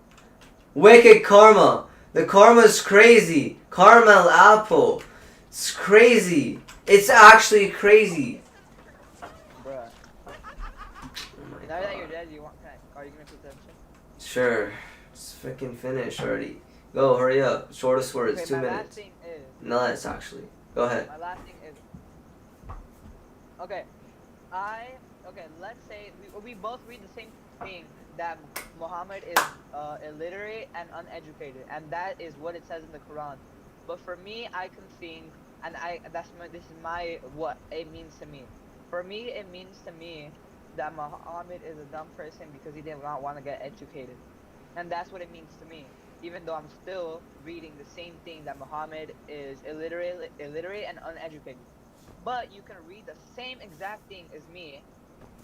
The karma's crazy. Caramel apple. It's crazy. It's actually crazy. Bruh. Oh my Now that you're god. dead, are you gonna pay attention? Sure. It's freaking finished already. Go, hurry up. Shortest words, Okay, 2 my last minutes. thing is. No, less actually. Go ahead. My last thing is. Okay, let's say we both read the same thing, that Muhammad is illiterate and uneducated, and that is what it says in the Quran. But for me, I can think, and this is my what it means to me. For me, it means to me that Muhammad is a dumb person because he did not want to get educated, and that's what it means to me. Even though I'm still reading the same thing, that Muhammad is illiterate and uneducated. But you can read the same exact thing as me,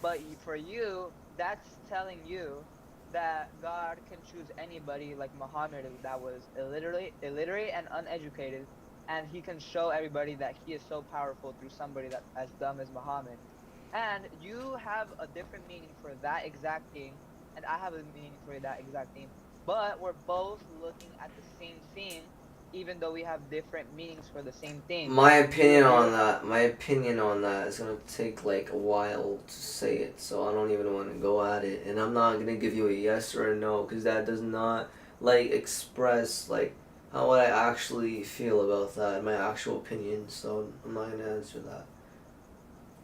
but for you, that's telling you that God can choose anybody like Muhammad that was illiterate and uneducated, and he can show everybody that he is so powerful through somebody that's as dumb as Muhammad. And you have a different meaning for that exact thing, and I have a meaning for that exact thing. But we're both looking at the same thing, even though we have different meanings for the same thing. My opinion on that. My opinion on that is gonna take like a while to say it, so I don't even want to go at it. And I'm not gonna give you a yes or a no, because that does not like express like how I actually feel about that, my actual opinion. So I'm not gonna answer that.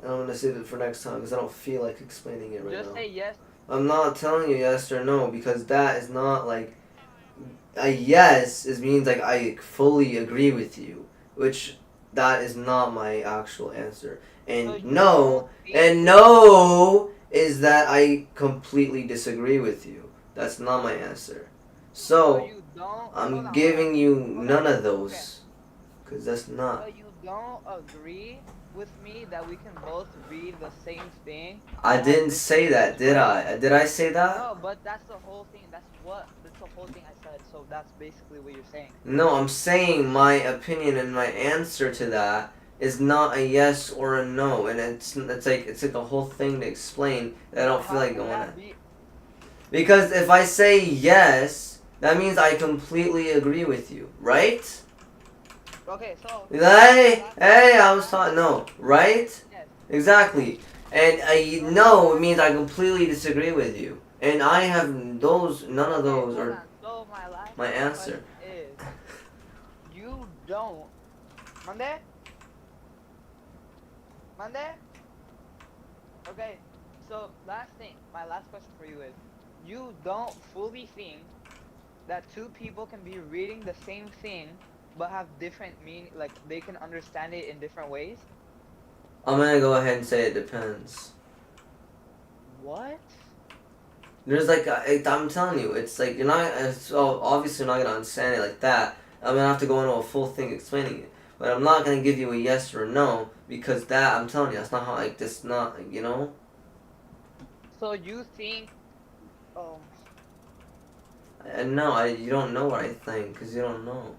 And I'm gonna save it for next time because I don't feel like explaining it right Just now. say yes. I'm not telling you yes or no because that is not like a yes. It means like I fully agree with you, which that is not my actual answer. So And you don't think no is that I completely disagree with you. That's not my answer. so So you don't I'm hold on. giving you Okay. none of Okay. those, cause that's not. But you don't agree with me that we can both read the same thing I but have didn't different say meanings that, for did it? I? Did I say that? No, but that's the whole thing. That's the whole thing I said. So that's basically what you're saying. No, I'm saying my opinion and my answer to that is not a yes or a no, and it's like a whole thing to explain that I So don't feel how like can going at. that be? Because if I say yes, that means I completely agree with you, right? Okay, so Hey, I my was last talking. No, right? yes. Exactly. And I So my no, it last means I completely disagree with you, and I have those. None of okay, those hold are on. So my last my answer. question is, you don't Monday? Monday? Okay. So last thing, my last question for you is, you don't fully think that two people can be reading the same thing but have different meaning, like they can understand it in different ways? I'm gonna go ahead and say it depends. What? There's like I'm telling you, it's like you're not. So obviously you're not gonna understand it like that. I'm gonna have to go into a full thing explaining it, but I'm not gonna give you a yes or a no because that I'm telling you that's not how like this not like, you know. So you think, um, And no, you don't know what I think because you don't know.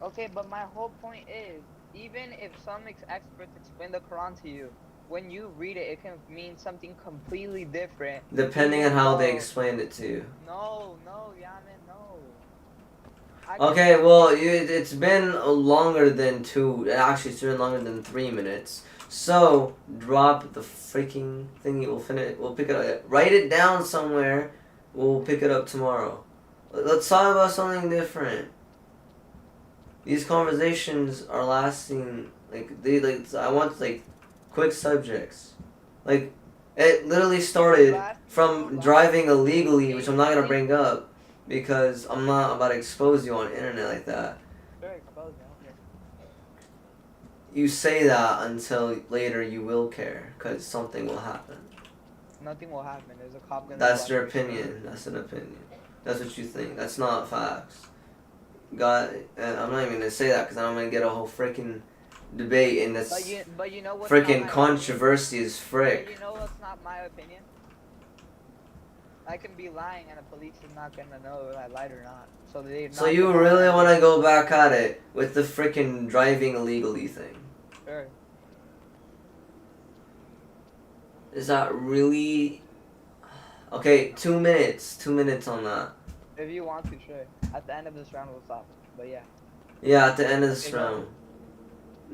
okay, but my whole point is, even if some experts explain the Quran to you, when you read it, it can mean something completely different, Depending on even how they though, explained it to you. no, Yamin, no. I can Okay, read. well, it's been longer than two. Actually, it's been longer than 3 minutes. So drop the freaking thing. We'll finish. We'll pick it up. Write it down somewhere. We'll pick it up tomorrow. Let's talk about something different. These conversations are lasting like they like. I want like quick subjects. Like it literally It's started lasting so from long. driving illegally, which I'm not gonna Basically, bring up because I'm not about to expose you on the internet like that. very exposed. I don't care. You say that until later you will care because something will happen. Nothing will happen. There's a cop gonna That's slap your your shit. opinion. That's an opinion. That's what you think. That's not facts. God, and I'm not even gonna say that because I'm gonna get a whole freaking debate and this But you know what's not freaking my opinion? controversy is But frick. you know what's not my opinion? I can be lying and the police is not gonna know if I lied or not. So they. So you really want to go back at it with the freaking driving illegally thing? Sure. Is that really? Okay, 2 minutes. 2 minutes on that. If you want to, sure. At the end of this round, we'll stop. But yeah. Yeah, at the end of this Okay, go. round.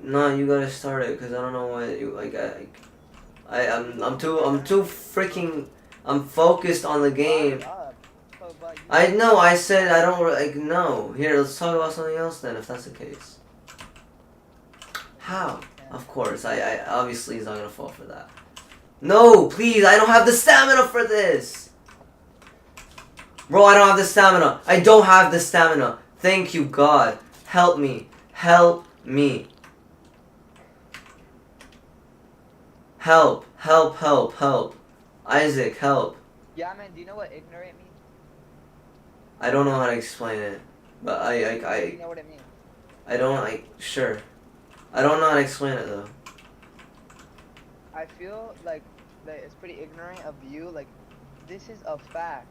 No, you gotta start it because I don't know what you like. I'm too freaking. I'm focused on the You brought game. it up. So, but you I said know. I you said want I to don't play. like. No. Here, let's talk about something else then. If that's the case. No, How? you can't. Of course. I obviously he's not gonna fall for that. No, please. I don't have the stamina for this. Bro, I don't have the stamina. I don't have the stamina. Thank you, God. Help me. Help me. Help. Help, help, help. Isaac, help. Yeah, man. Do you know what ignorant means? I don't know how to explain it. But Do you know what it means? I don't, sure. I don't know how to explain it, though. I feel like that it's pretty ignorant of you. Like, this is a fact.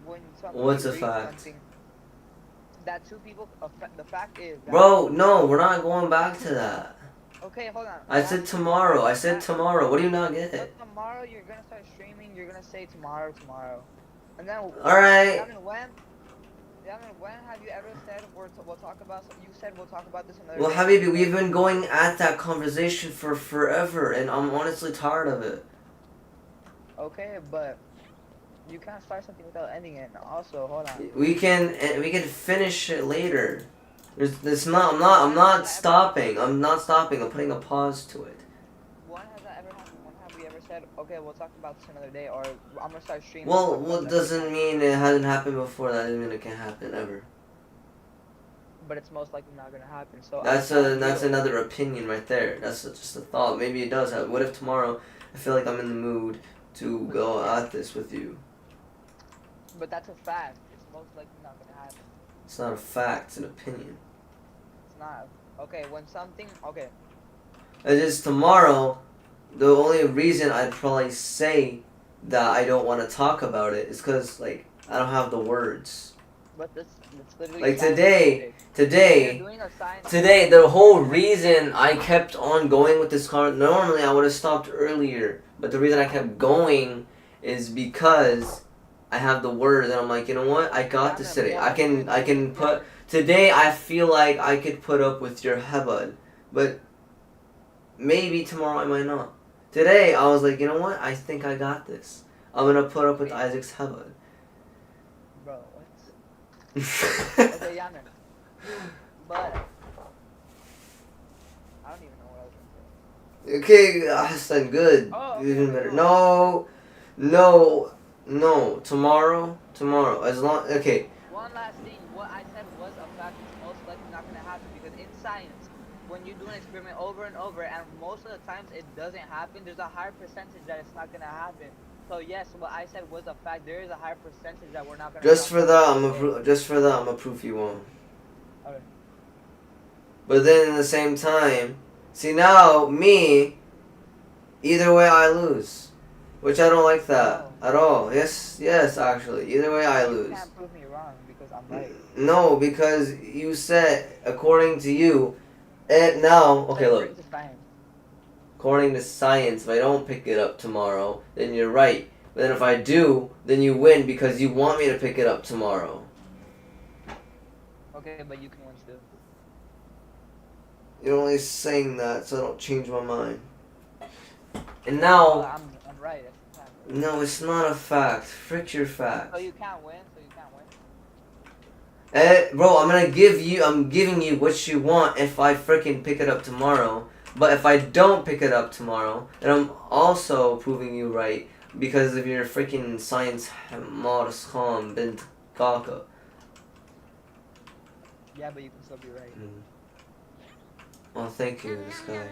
When What's you a read fact? something that two people, the fact is that. Bro, no, we're not going back to that. Okay, hold on. I That said tomorrow. I said that tomorrow. What do you not so get? tomorrow you're gonna start streaming. You're gonna say tomorrow, and then Alright. Yamin, when have you ever said we'll talk about? You said we'll talk about this another Well, day, and Habibi, you we've never been did. going at that conversation for forever, and I'm honestly tired of it. Okay, but you can't start something without ending it. And also, hold on. We can finish it later. There's not. I'm When has not that ever happened? stopping. I'm not stopping. I'm putting a pause to it. When has that ever happened? When have we ever said, okay, we'll talk about this another day, or I'm gonna start streaming, we'll Well, talk about what it next doesn't time? mean it hasn't happened before. That doesn't mean it can't happen ever. But it's most likely not gonna happen. So I'm That's telling you. another opinion right there. That's just a thought. Maybe it does happen. What if tomorrow I feel like I'm in the mood to go Yeah, at this with you? but that's a fact. It's most likely not gonna happen. It's not a fact. It's an opinion. It's not. Okay, when something. Okay, It is tomorrow. The only reason I'd probably say that I don't want to talk about it is because like I don't have the words. but that's literally Like scientific. When you're doing a science today, the whole reason I kept on going with this car. Normally I would have stopped earlier, but the reason I kept going is because I have the words, and I'm like, you know what? I got yeah, this man, today. what you're I doing, can yeah. put today. I feel like I could put up with your hebud, but maybe tomorrow I might not. Today I was like, you know what? I think I got this. I'm gonna put up with Wait, Isaac's hebud. bro, what? Okay, yeah, man. But I don't even know what I was gonna say. Okay, Hassan, good. Oh, okay, Even okay, better. no, I got it. No. Tomorrow. As long. Okay. One last thing, what I said was a fact. It's most likely not gonna happen because in science, when you do an experiment over and over, and most of the times it doesn't happen, there's a higher percentage that it's not gonna happen. So yes, what I said was a fact. There is a higher percentage that we're not gonna Just talk for about that, this today. I'm a proof you won't. Okay. But then at the same time, see now me. Either way, I lose, which I don't like that No, at all. Yes, actually. Either way, I but you lose. can't prove me wrong because I'm right. No, because you said according to you, and now So okay, according look. to science. According to science, if I don't pick it up tomorrow, then you're right. But then if I do, then you win because you want me to pick it up tomorrow. Okay, but you can win still. You're only saying that so I don't change my mind. And Well, now, I'm right. That's the fact. no, it's not a fact. Frick your So fact. you can't win. So you can't win. Bro, I'm giving you what you want if I freaking pick it up tomorrow. But if I don't pick it up tomorrow, then I'm also proving you right because of your freaking science Marskham bint Kaka. Yeah, but you can still be right. Well, thank you, this guy.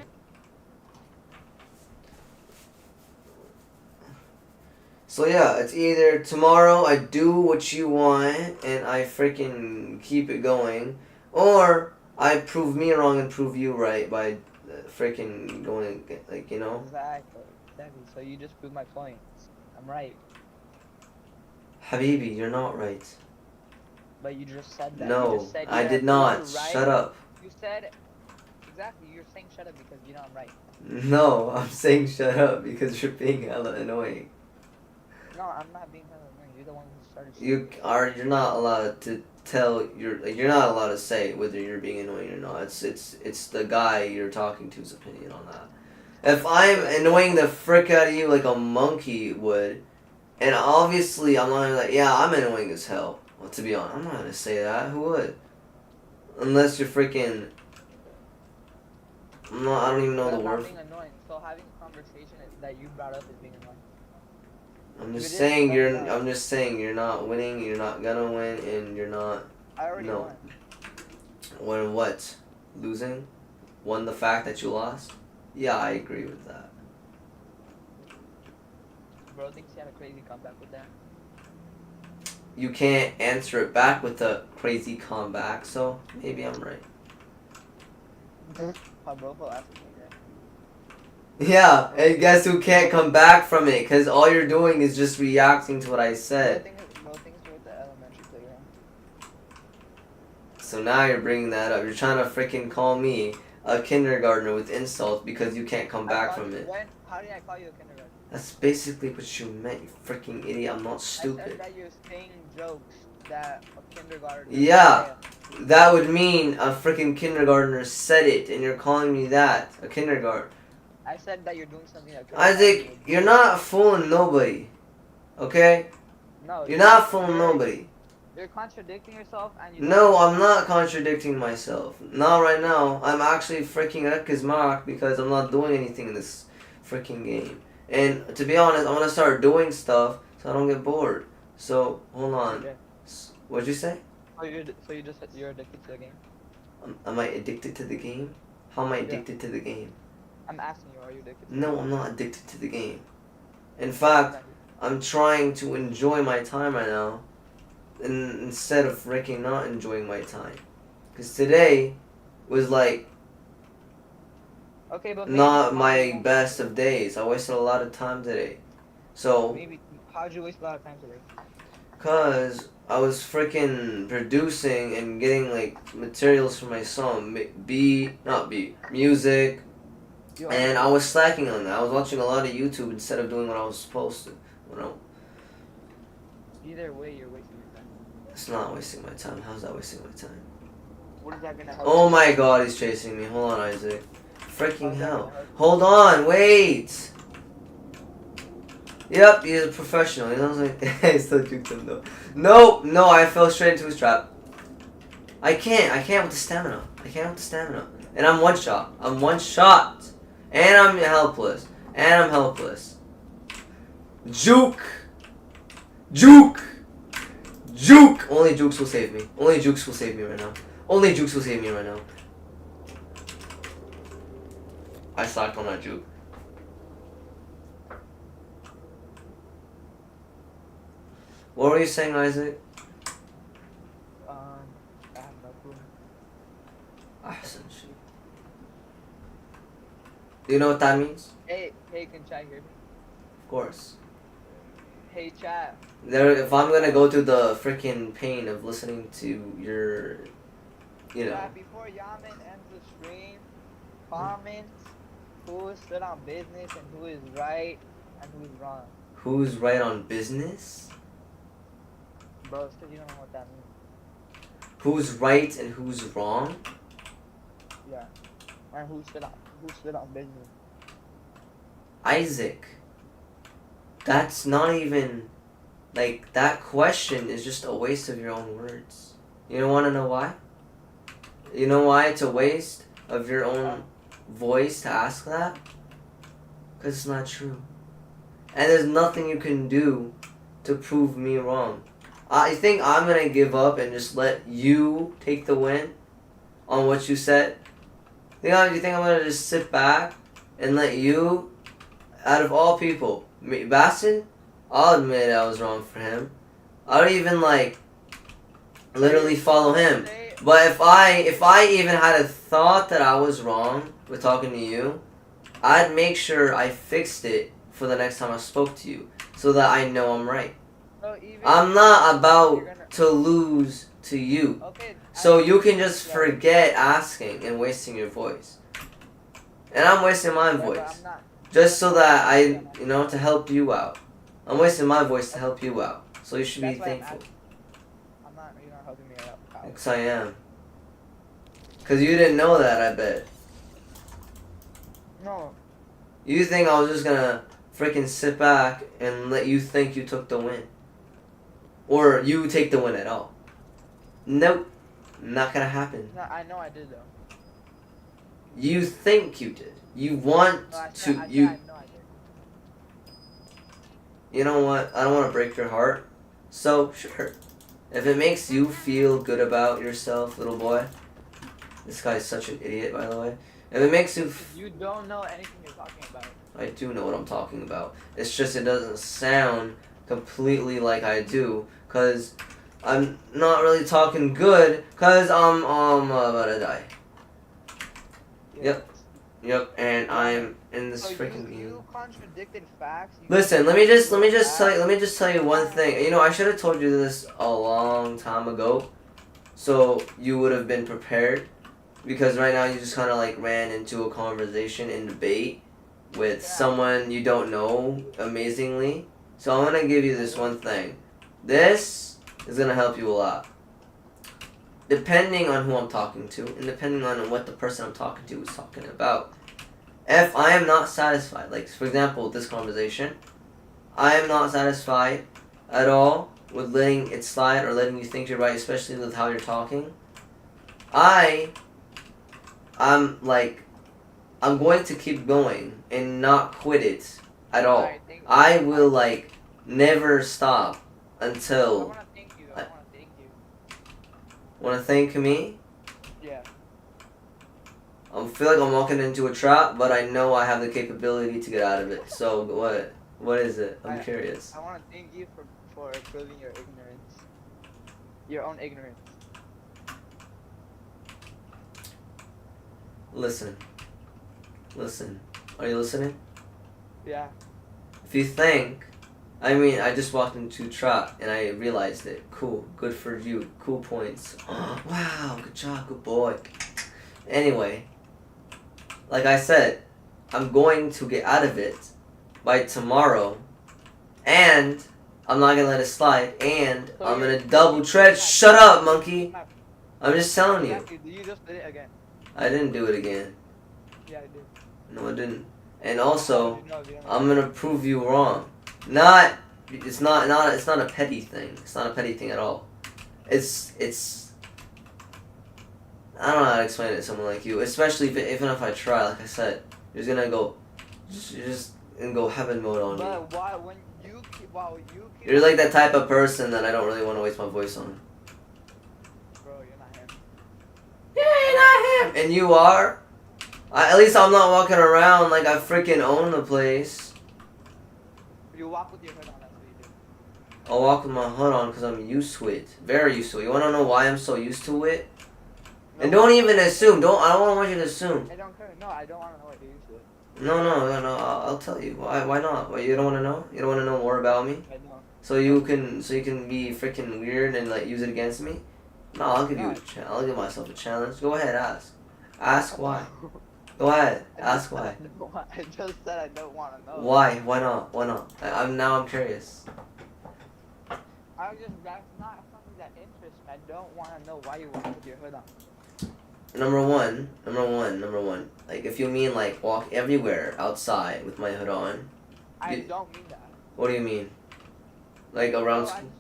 So yeah, it's either tomorrow I do what you want and I freaking keep it going, or I prove me wrong and prove you right by freaking going like you know. Exactly. Exactly. So you just proved my point. I'm right. Habibi, you're not right. But you just said that. You No, just said I you're gonna did prove me not. right. Shut up. You said exactly. You're saying shut up because you know I'm right. No, I'm saying shut up because you're being hella annoying. No, I'm not being hella annoying. You're the one who started. You're not allowed to tell you're not allowed to say whether you're being annoying or not. It's the guy you're talking to's opinion on that. If I'm annoying the frick out of you like a monkey would, and obviously I'm not like, yeah, I'm annoying as hell. Well, to be honest, I'm not gonna say that. Who would? Unless you're freaking. I don't even know the That's not word. being annoying. So having a conversation that you brought up is being annoying. I'm We just did saying discuss you're. that. I'm just saying you're not winning. You're not gonna win, and you're not. I already No. won. When what? Losing? Won the fact that you lost? Yeah, I agree with that. Bro thinks he had a crazy comeback with that. You can't answer it back with a crazy comeback, so maybe I'm right. My bro felt asking me that. Yeah, and guess who can't come back from it? Because all you're doing is just reacting to what I said. Bro thinks we're at the elementary playground. So now you're bringing that up. You're trying to freaking call me a kindergartner with insults because you can't come back from it. How did I call you a kindergarten? That's basically what you meant, you freaking idiot. I'm not I stupid. said that you're saying jokes that a kindergartner. Yeah. That would mean a freaking kindergartner said it, and you're calling me that. A kindergarten. I said that you're doing something that. Isaac, you're not fooling nobody. Okay? No. You're not fooling nobody. You're contradicting yourself and you. No, I'm not contradicting myself. Not right now. I'm actually freaking Ekizmark because I'm not doing anything in this freaking game. And to be honest, I want to start doing stuff so I don't get bored. So, hold on. Okay. What'd you say? You're addicted to the game. Am I addicted to the game? How am I addicted to the game? I'm asking you, are you addicted? No, I'm not addicted to the game. In fact, I'm trying to enjoy my time right now, instead of freaking not enjoying my time. Because today was like okay, but not my best of days. I wasted a lot of time today. So, maybe how'd you waste a lot of time today? cause I was freaking producing and getting like materials for my song, music, and I was slacking on that. I was watching a lot of YouTube instead of doing what I was supposed to. You know. Either way, you're wasting your time. It's not wasting my time. How's that wasting my time? What is that gonna help? Oh my God, he's chasing me. Hold on, Isaac. Freaking hell. Hold on, wait. Yep, he's a professional. He knows like I still juked him though. No, I fell straight into his trap. I can't with the stamina. And I'm one shot. And I'm helpless. Juke. Only Jukes will save me. right now. I slacked on that Juke. What were you saying, Isaac? I have no clue. Do you know what that means? Hey, can chat hear me? Of course. Hey, chat. If I'm gonna go through the freaking pain of listening to your, Before Yaman ends the stream, comment who stood on business and who is right and who is wrong. Who's right on business? Bro, it's 'cause you don't know what that means. Who's right and who's wrong? Yeah. And who stood on business. Isaac. That's not even, like, that question is just a waste of your own words. You don't want to know why? You know why it's a waste of your own voice to ask that? Because it's not true. And there's nothing you can do to prove me wrong. I think I'm going to give up and just let you take the win on what you said. You think I'm going to just sit back and let you, out of all people, Bastion, I'll admit I was wrong for him. I don't even literally follow him. But if I even had a thought that I was wrong with talking to you, I'd make sure I fixed it for the next time I spoke to you, so that I know I'm right. I'm not about to lose to you. So you can just forget asking and wasting your voice. And I'm wasting my voice. Just so that to help you out. I'm wasting my voice to help you out. So you should be thankful. You're not helping me out. Yes, I am. Cause you didn't know that, I bet. No. You think I was just gonna freaking sit back and let you think you took the win, or you take the win at all? Nope, not gonna happen. No, I know I did though. You think you did. You want No, to. I You. know I did. You know what? I don't want to break your heart. So sure, if it makes you feel good about yourself, little boy. This guy's such an idiot, by the way. If it makes you. You don't know anything you're talking about. I do know what I'm talking about. It's just it doesn't sound completely like I do, cause I'm not really talking good, cause I'm about to die. Yep. Yep, and I'm in this So freaking you game. contradicted facts. You Listen, let me just tell you one facts. thing. You know, I should have told you this a long time ago, so you would have been prepared. Because right now you just kind of like ran into a conversation and debate with someone you don't know amazingly. So I'm gonna give you this one thing. This is gonna help you a lot. Depending on who I'm talking to, and depending on what the person I'm talking to is talking about. If I am not satisfied, like for example, this conversation, I am not satisfied at all with letting it slide or letting you think you're right, especially with how you're talking. I'm going to keep going and not quit it at all. Alright, thank you. I will like never stop I until. wanna thank you. I wanna thank you. Want to thank me? Yeah. I feel like I'm walking into a trap, but I know I have the capability to get out of it. So what? What is it? I'm curious. I wanna thank you for proving your ignorance. Your own ignorance. Listen. Are you listening? Yeah. If you think, I mean, I just walked into a trap and I realized it. Cool. Good for you. Cool points. Wow. Good job. Good boy. Anyway, like I said, I'm going to get out of it by tomorrow, and I'm not gonna let it slide, and So I'm you're- gonna double tread. Shut up, monkey. I'm just telling you. Exactly. You just did it again. I didn't do it again. Yeah, I did. No, I didn't. And also, No, you don't. I'm gonna prove you wrong. It's not a petty thing. It's not a petty thing at all. It's I don't know how to explain it to someone like you, especially even if I try. Like I said, you're just gonna go heaven mode on me. But why when you keep You're like that type of person that I don't really want to waste my voice on. Bro, you're not him. Yeah, you're not him, and you are. At least I'm not walking around like I freaking own the place. You walk with your hood on, that's what you do. I'll walk with my hood on because I'm used to it. Very used to it. You wanna know why I'm so used to it? And don't even assume. I don't want you to assume. I don't care. No, I don't want to know what you used to. No. I'll tell you. Why not? Why you don't want to know? You don't want to know more about me? I don't. So you can be freaking weird and like use it against me? No, I'll give you I'll give myself a challenge. Go ahead, ask. Ask why. Go ahead. Ask why. I just said I don't want to know. Why? Why not? Why not? I'm curious. That's not something that interests me. I don't want to know why you walk with your hood on. Number one. Like if you mean like walk everywhere outside with my hood on. I don't mean that. What do you mean? Like around No, school?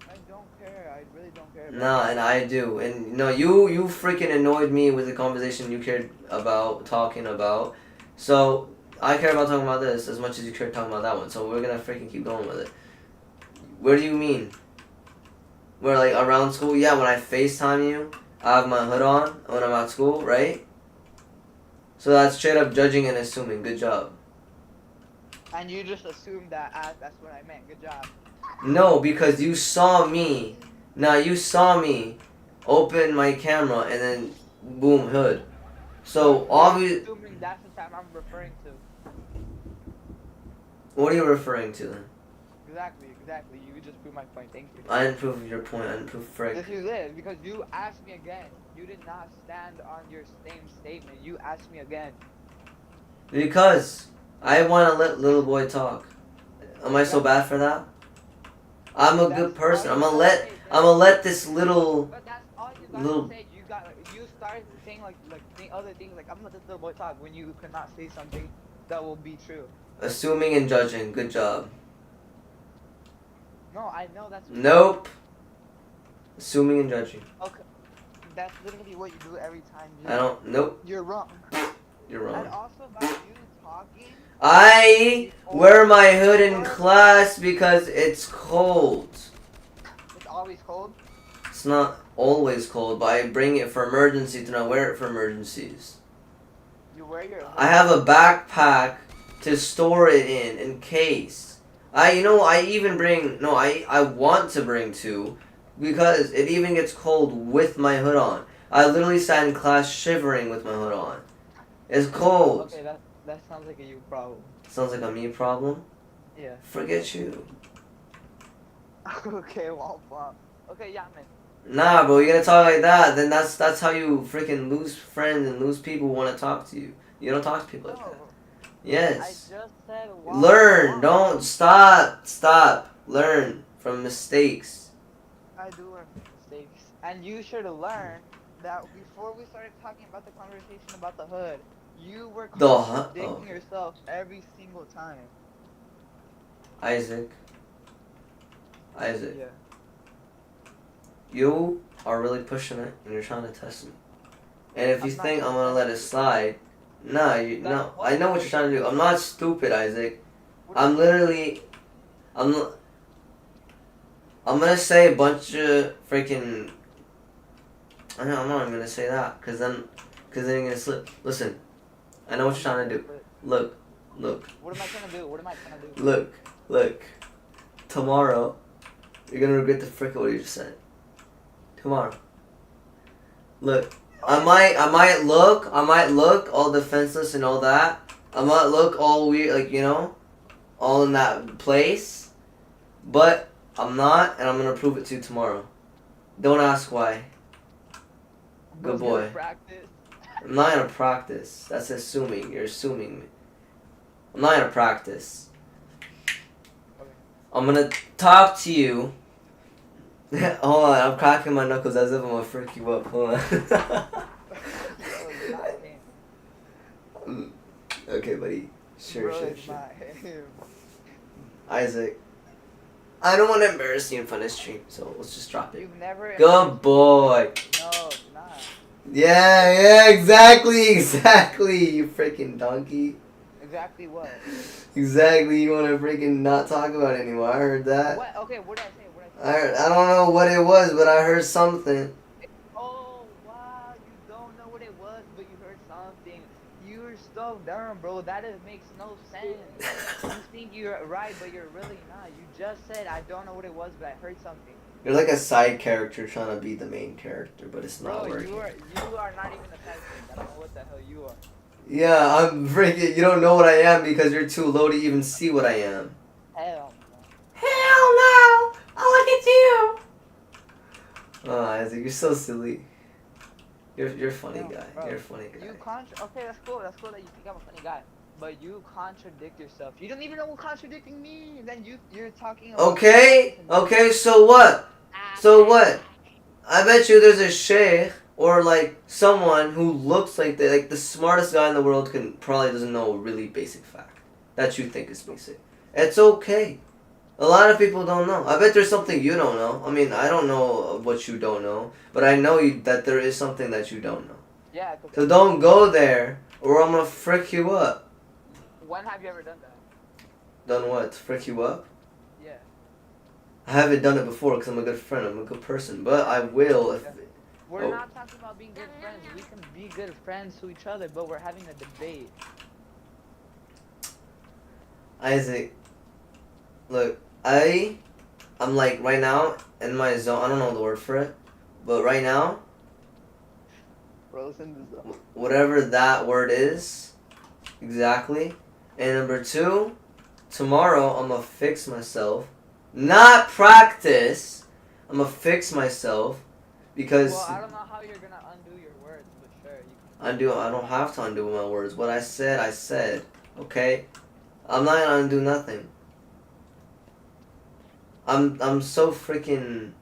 I don't care. I really don't care. Nah, and I do. And no, you freaking annoyed me with the conversation you cared about talking about. So I care about talking about this as much as you care talking about that one. So we're gonna freaking keep going with it. Where do you mean? Where like around school? Yeah, when I FaceTime you, I have my hood on when I'm at school, right? So that's straight up judging and assuming. Good job. And you just assumed that that's what I meant. Good job. No, because you saw me. Now you saw me open my camera and then boom, hood. So obviously, Assuming that's the time I'm referring to. what are you referring to then? Exactly. You just proved my point. Thank you. I didn't prove your point. I didn't prove frick. This is it because you asked me again. You did not stand on your same statement. You asked me again. Because I want to let little boy talk. Am I so bad for that? I'm a good person. I'm gonna let this little. But that's all you gotta Little say you start saying other things like I'm gonna let this little boy talk when you cannot say something that will be true. assuming and judging. Good job. No, I know that's what you do. Nope. Assuming and judging. Okay, that's literally what you do every time I don't. Nope. you're wrong. You're And wrong. also about you talking, I you wear always my hood in you're class because it's cold. it's always cold. It's not always cold, but I bring it for emergencies and I wear it for emergencies. You wear your I hood. have a backpack to store it in case. I even bring, no, I want to bring two because it even gets cold with my hood on. I literally sat in class shivering with my hood on. It's cold. Okay, that sounds like a you problem. Sounds like a me problem. Yeah. Forget you. Okay, well, okay, yeah, man. Nah, bro, you gonna talk like that, then that's how you freaking lose friends and lose people who want to talk to you. You don't talk to people like that. No, I Yes. just said Learn. Don't stop. Stop. Learn from mistakes. I do learn from mistakes, and you should learn that before we started talking about the conversation about the hood, you were Oh, contradicting okay. yourself every single time. Isaac. Isaac. Yeah. You are really pushing it, and you're trying to test me. And if you I'm not think trying I'm to gonna let it test you. slide, nah, no. I know what you're trying to do. I'm not stupid, Isaac. I'm literally, I'm, I'm gonna say a bunch of freaking. I'm not even gonna say that, cause then you're gonna slip. Listen, I know what you're trying to do. Look. What am I trying to do? What am I trying to do? Look. Tomorrow, you're gonna regret the frick of what you just said. Tomorrow. Look, I might look all defenseless and all that. I might look all weird, all in that place. But I'm not, and I'm gonna prove it to you tomorrow. Don't ask why. Good boy. Practice. I'm not gonna practice. That's assuming. You're assuming me. I'm not gonna practice. Okay. I'm gonna talk to you. Hold on, I'm cracking my knuckles as if I'm gonna frick you up. Hold on. Okay, buddy. Sure. Isaac, I don't want to embarrass you in front of the stream, so let's just drop it. You've never. Good boy. No, it's not. Yeah, exactly, you freaking donkey. Exactly what? Exactly, you want to freaking not talk about it anymore. I heard that. What? Okay, what did I say? I don't know what it was, but I heard something. Oh, wow, you don't know what it was, but you heard something. You're so dumb, bro. Makes no sense. You think you're right, but you're really not. You just said, I don't know what it was, but I heard something. You're like a side character trying to be the main character, but it's not Bro, working. you are not even a side character. I don't know what the hell you are. Yeah, I'm freaking. You don't know what I am because you're too low to even see what I am. Hell no. Hell no! Oh, look at you! Oh, Isaac, you're so silly. You're a funny guy. Bro, You're a funny guy. Okay, that's cool. That's cool that you think I'm a funny guy. But you contradict yourself. You don't even know what contradicting means. Then you're talking about. Okay, so what? I bet you there's a sheikh or like someone who looks like the smartest guy in the world probably doesn't know a really basic fact that you think is basic. It's okay. A lot of people don't know. I bet there's something you don't know. I mean, I don't know what you don't know, but I know that there is something that you don't know. Yeah. So don't go there, or I'm gonna frick you up. When have you ever done that? Done what? Frick you up? Yeah. I haven't done it before because I'm a good friend. I'm a good person, but I will if. We're not talking about being good friends. We can be good friends to each other, but we're having a debate. Isaac, look, I'm like right now in my zone. I don't know the word for it, but right now, whatever that word is, exactly. And number two, tomorrow I'm gonna fix myself, not practice. I'm gonna fix myself because. Well, I don't know how you're gonna undo your words, but sure. I don't have to undo my words. What I said. Okay, I'm not gonna undo nothing. I'm so freaking.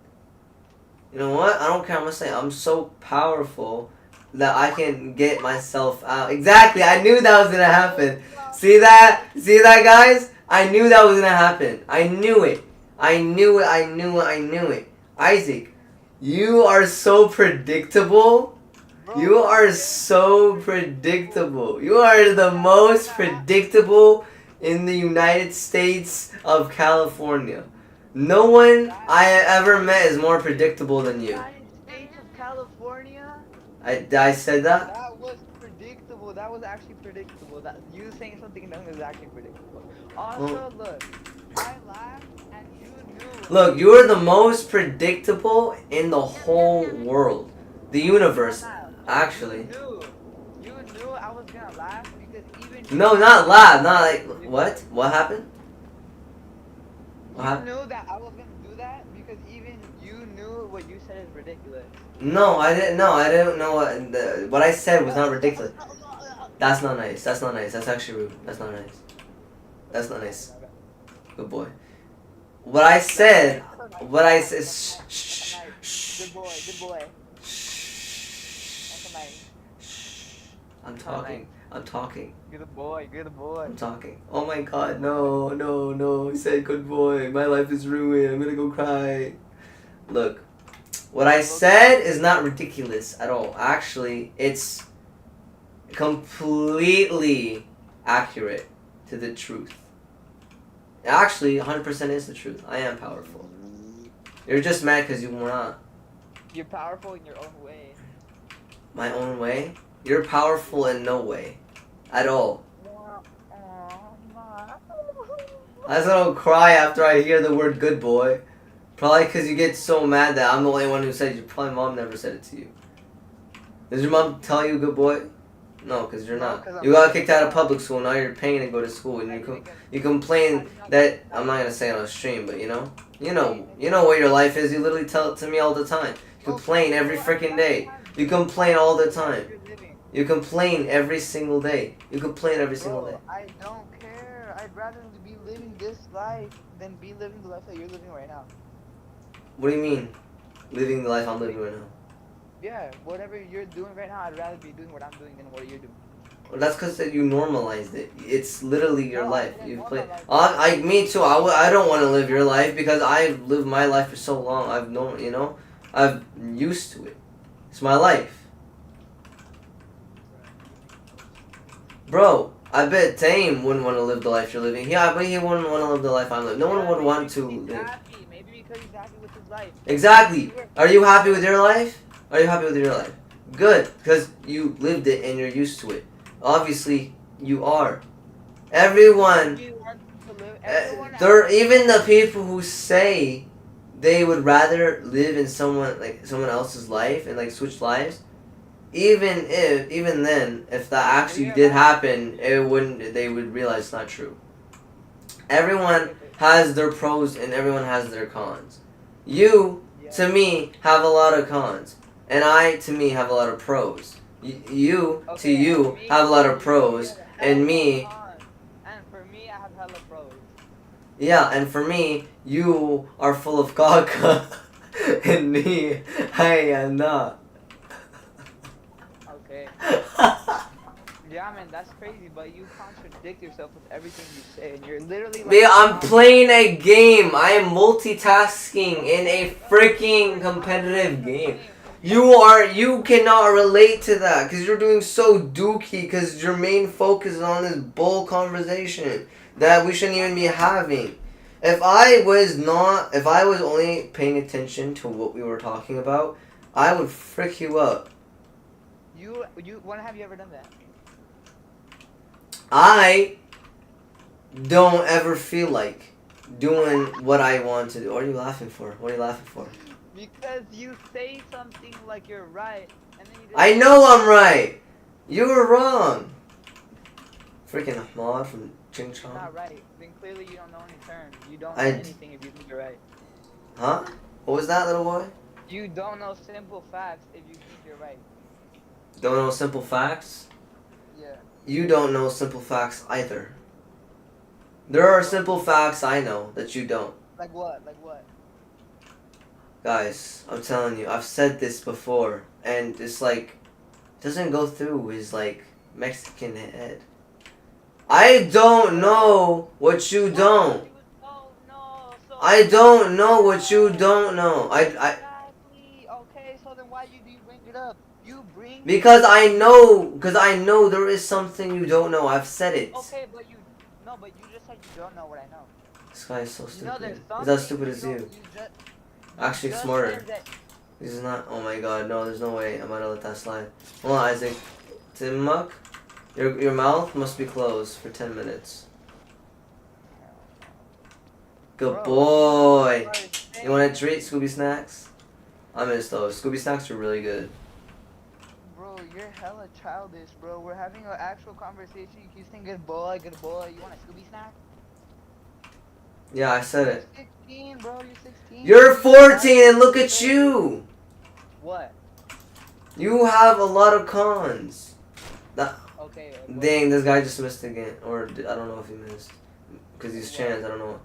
You know what? I don't care. I'm gonna say I'm so powerful that I can get myself out. Exactly. I knew that was gonna happen. See that? See that, guys? I knew that was gonna happen. I knew it. I knew it. I knew it. I knew it. Isaac, you are so predictable. Bro, You what are is so predictable? predictable. You are the most predictable in the United States of California. No one I have ever met is more predictable than you. United States of California? I said that? That was predictable. That was actually predictable. That you saying something that was actually predictable. Well, Also, look, I laughed and you knew. look, you are the most predictable in the whole world. The universe, Nah, you actually. knew. You knew I was gonna laugh because even No, you not laugh. Not like. you, What? What happened? What you happened? knew that I was gonna do that because even you knew what you said is ridiculous. No, I didn't know. I didn't know what I said was not ridiculous. That's not nice. That's not nice. That's actually rude. That's not nice. That's not nice. Okay. Good boy. What I said. That's What I said. nice. Shh. That's nice. Shh. Good boy. Good boy. That's a Shh. nice. Shh. I'm That's nice. talking. I'm talking. Good boy. Good boy. I'm talking. Oh my god, no, no, no. He said good boy. My life is ruined. I'm gonna go cry. Look, what I said is not ridiculous at all. Actually, it's completely accurate to the truth. Actually, 100% is the truth. I am powerful. You're just mad because you were not. You're powerful in your own way. My own way? You're powerful in no way. At all. I just don't cry after I hear the word good boy. Probably because you get so mad that I'm the only one who said it. Probably mom never said it to you. Does your mom tell you good boy? No, because you're No, not. 'cause I'm You got not. kicked out of public school. Now you're paying to go to school, and you complain that I'm not gonna say it on stream, but you know what your life is. You literally tell it to me all the time. You complain every freaking day. You complain all the time. You complain every single day. You complain every single day. Bro, I don't care. I'd rather be living this life than be living the life that you're living right now. What do you mean? Living the life I'm living right now. Yeah, whatever you're doing right now, I'd rather be doing what I'm doing than what you're doing. Well, that's because you normalized it. It's literally your No, I life. didn't You normalize play. it. Me too. I don't want to live your life because I've lived my life for so long. I've used to it. It's my life. Bro, I bet Tame wouldn't want to live the life you're living. Yeah, but he wouldn't want to live the life I'm living. No one would want to live. Happy. Maybe because he's happy with his life. Exactly. Are you happy with your life? Are you happy with your life? Good, because you lived it and you're used to it. Obviously, you are. Everyone, even the people who say they would rather live in someone else's life and like switch lives. Even then, if that actually did happen, they would realize it's not true. Everyone has their pros and everyone has their cons. You, to me, have a lot of cons. And I, to me, have a lot of pros. You, to you, have a lot of pros. And me... And for me, I have hella pros. Yeah, and for me, you are full of caca. And me, I am not. Okay. Yeah, man, that's crazy, but you contradict yourself with everything you say, and you're literally like... I'm playing a game. I am multitasking in a freaking competitive game. You cannot relate to that because you're doing so dookie because your main focus is on this bull conversation that we shouldn't even be having. If I was only paying attention to what we were talking about, I would frick you up. When have you ever done that? I don't ever feel like doing what I want to do. What are you laughing for? What are you laughing for? Because you say something like you're right, and then you just... I know I'm right. You were wrong. Freaking Ahmad from Ching Chong. You're not right. Then clearly you don't know any terms. You don't know anything if you think you're right. Huh? What was that, little boy? You don't know simple facts if you think you're right. Don't know simple facts? Yeah. You don't know simple facts either. There are simple facts I know that you don't. Like what? Like what? Guys, I'm telling you, I've said this before, and it's like doesn't go through his like Mexican head. I don't know what you don't. You don't know, so I why don't you know bring it what you up? don't know. I Exactly. Okay, so then why do you bring it up? You bring because I you know because I know there is something you don't know. I've said it. okay, but you no, but you just said you don't know what I know. This guy is so You know, there's stupid. He's some as things stupid you as don't. you. You Actually, just smarter. said that. He's not. Oh my god, no, there's no way. I'm gonna let that slide. Hold on, Isaac. Timuck, your mouth must be closed for 10 minutes. Hell no. Good Bro, you boy. are You want to saying, treat Scooby Snacks? I miss those. Scooby Snacks are really good. bro, you're hella childish, bro. We're having an actual conversation. You keep saying good boy, good boy. You want a Scooby snack? Yeah, I said You're it. 16, bro. You're 16. You're You should not 14 and be look at saying you. what? You have a lot of cons. That, Okay, like what? dang, this guy just missed again. I don't know if he missed. Because Like he's what? chance, I don't know.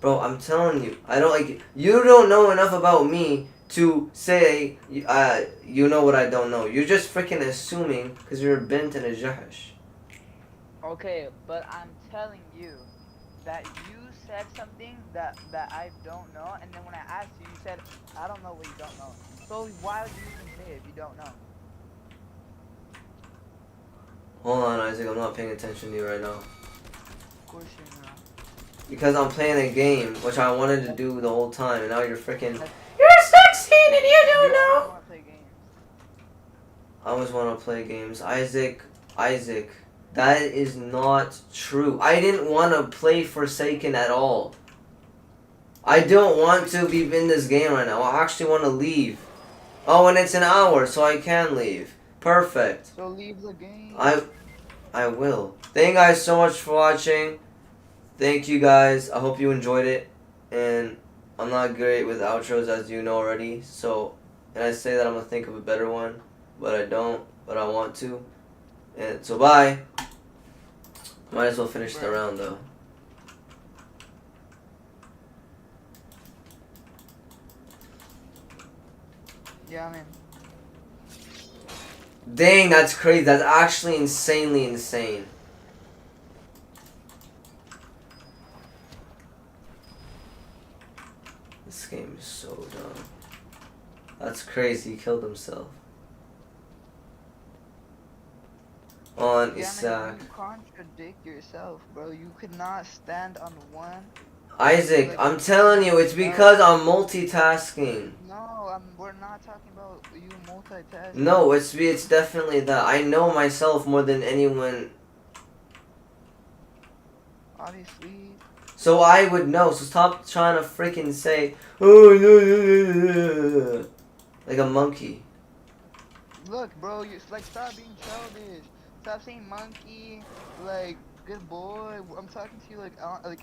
Bro, I'm telling you, I don't like you don't know enough about me to say you know what I don't know. You're just freaking assuming because you're a bint and a jahash. Okay, but I'm telling you that you said something that I don't know, and then when I asked you, you said I don't know what you don't know. So why would you even say it if you don't know? Hold on, Isaac, I'm not paying attention to you right now. Of course you're not. Because I'm playing a game, which I wanted to do the whole time, and now you're freaking. That's, You're 16 and you don't you always know. want to play games. I always want to play games. Isaac, that is not true. I didn't want to play Forsaken at all. I don't want to be in this game right now. I actually want to leave. Oh, and it's an hour, so I can leave. Perfect. So leave the game. I I will. Thank you guys so much for watching. Thank you guys. I hope you enjoyed it. And I'm not great with outros as you know already. So, and I say that I'm gonna think of a better one, but I don't. But I want to. And so bye. Might as well finish the Bruh. round though. Yeah, I mean, Dang, that's crazy. That's actually insanely insane. This game is so dumb. That's crazy. He killed himself. On yeah, I issac. mean, you contradict yourself, bro. You could not stand on one. Isaac, Like, I'm telling you, it's because I'm multitasking. no, we're not talking about you multitasking. No, it's definitely that. I know myself more than anyone, Obviously. so I would know. So stop trying to freaking say, oh no, like a monkey. Look, bro, you like stop being childish. Stop saying monkey. Like, good boy. I'm talking to you like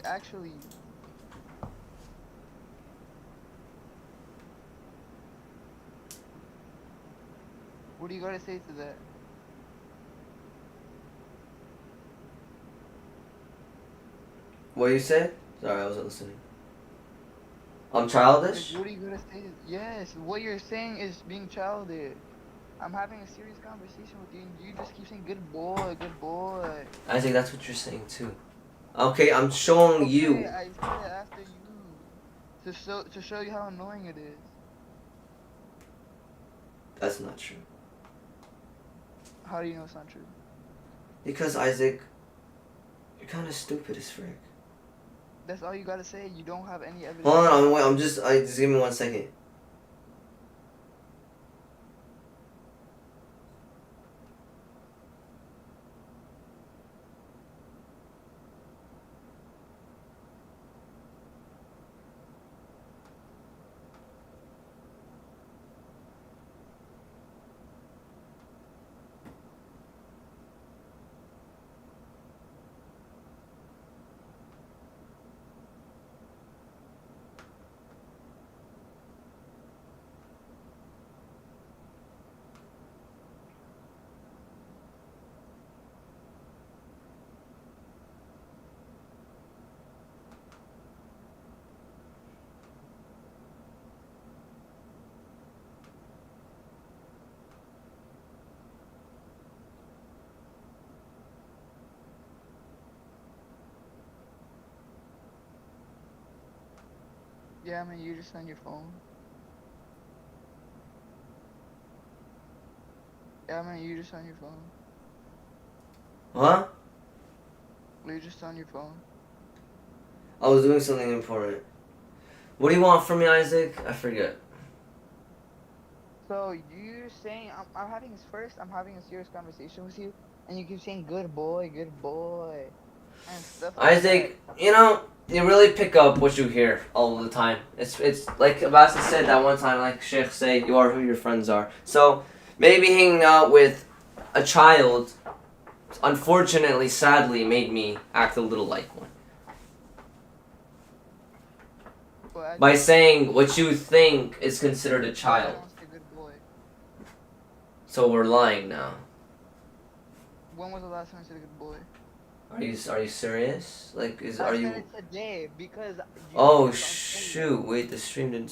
actually. What do you gotta say to that? What you say? Sorry, I wasn't listening. I'm Like, childish. what are you gonna say? Yes, what you're saying is being childish. I'm having a serious conversation with you, and you just keep saying good boy, good boy. Isaac, that's what you're saying too. Okay, I'm showing Okay, you. I said it after you to show you how annoying it is. That's not true. How do you know it's not true? Because Isaac, you're kind of stupid as frick. That's all you gotta say. You don't have any evidence. Hold on, wait, just give me 1 second. Yeah, man, you just on your phone. Yeah, man, you just on your phone. Huh? You just on your phone. I was doing something important. What do you want from me, Isaac? I forget. So you're saying I'm having this first. I'm having a serious conversation with you, and you keep saying good boy, and stuff like that. Isaac, you know, you really pick up what you hear all the time. It's like Abbas said that one time, like Sheikh say, you are who your friends are. So maybe hanging out with a child, unfortunately, sadly, made me act a little like one. But I By just saying what you think is considered a but I child. don't say good boy. So we're lying now. When was the last time I said good boy? Are you serious? Like, I are said you? it today because you Oh kept on saying it. shoot! Wait, the stream didn't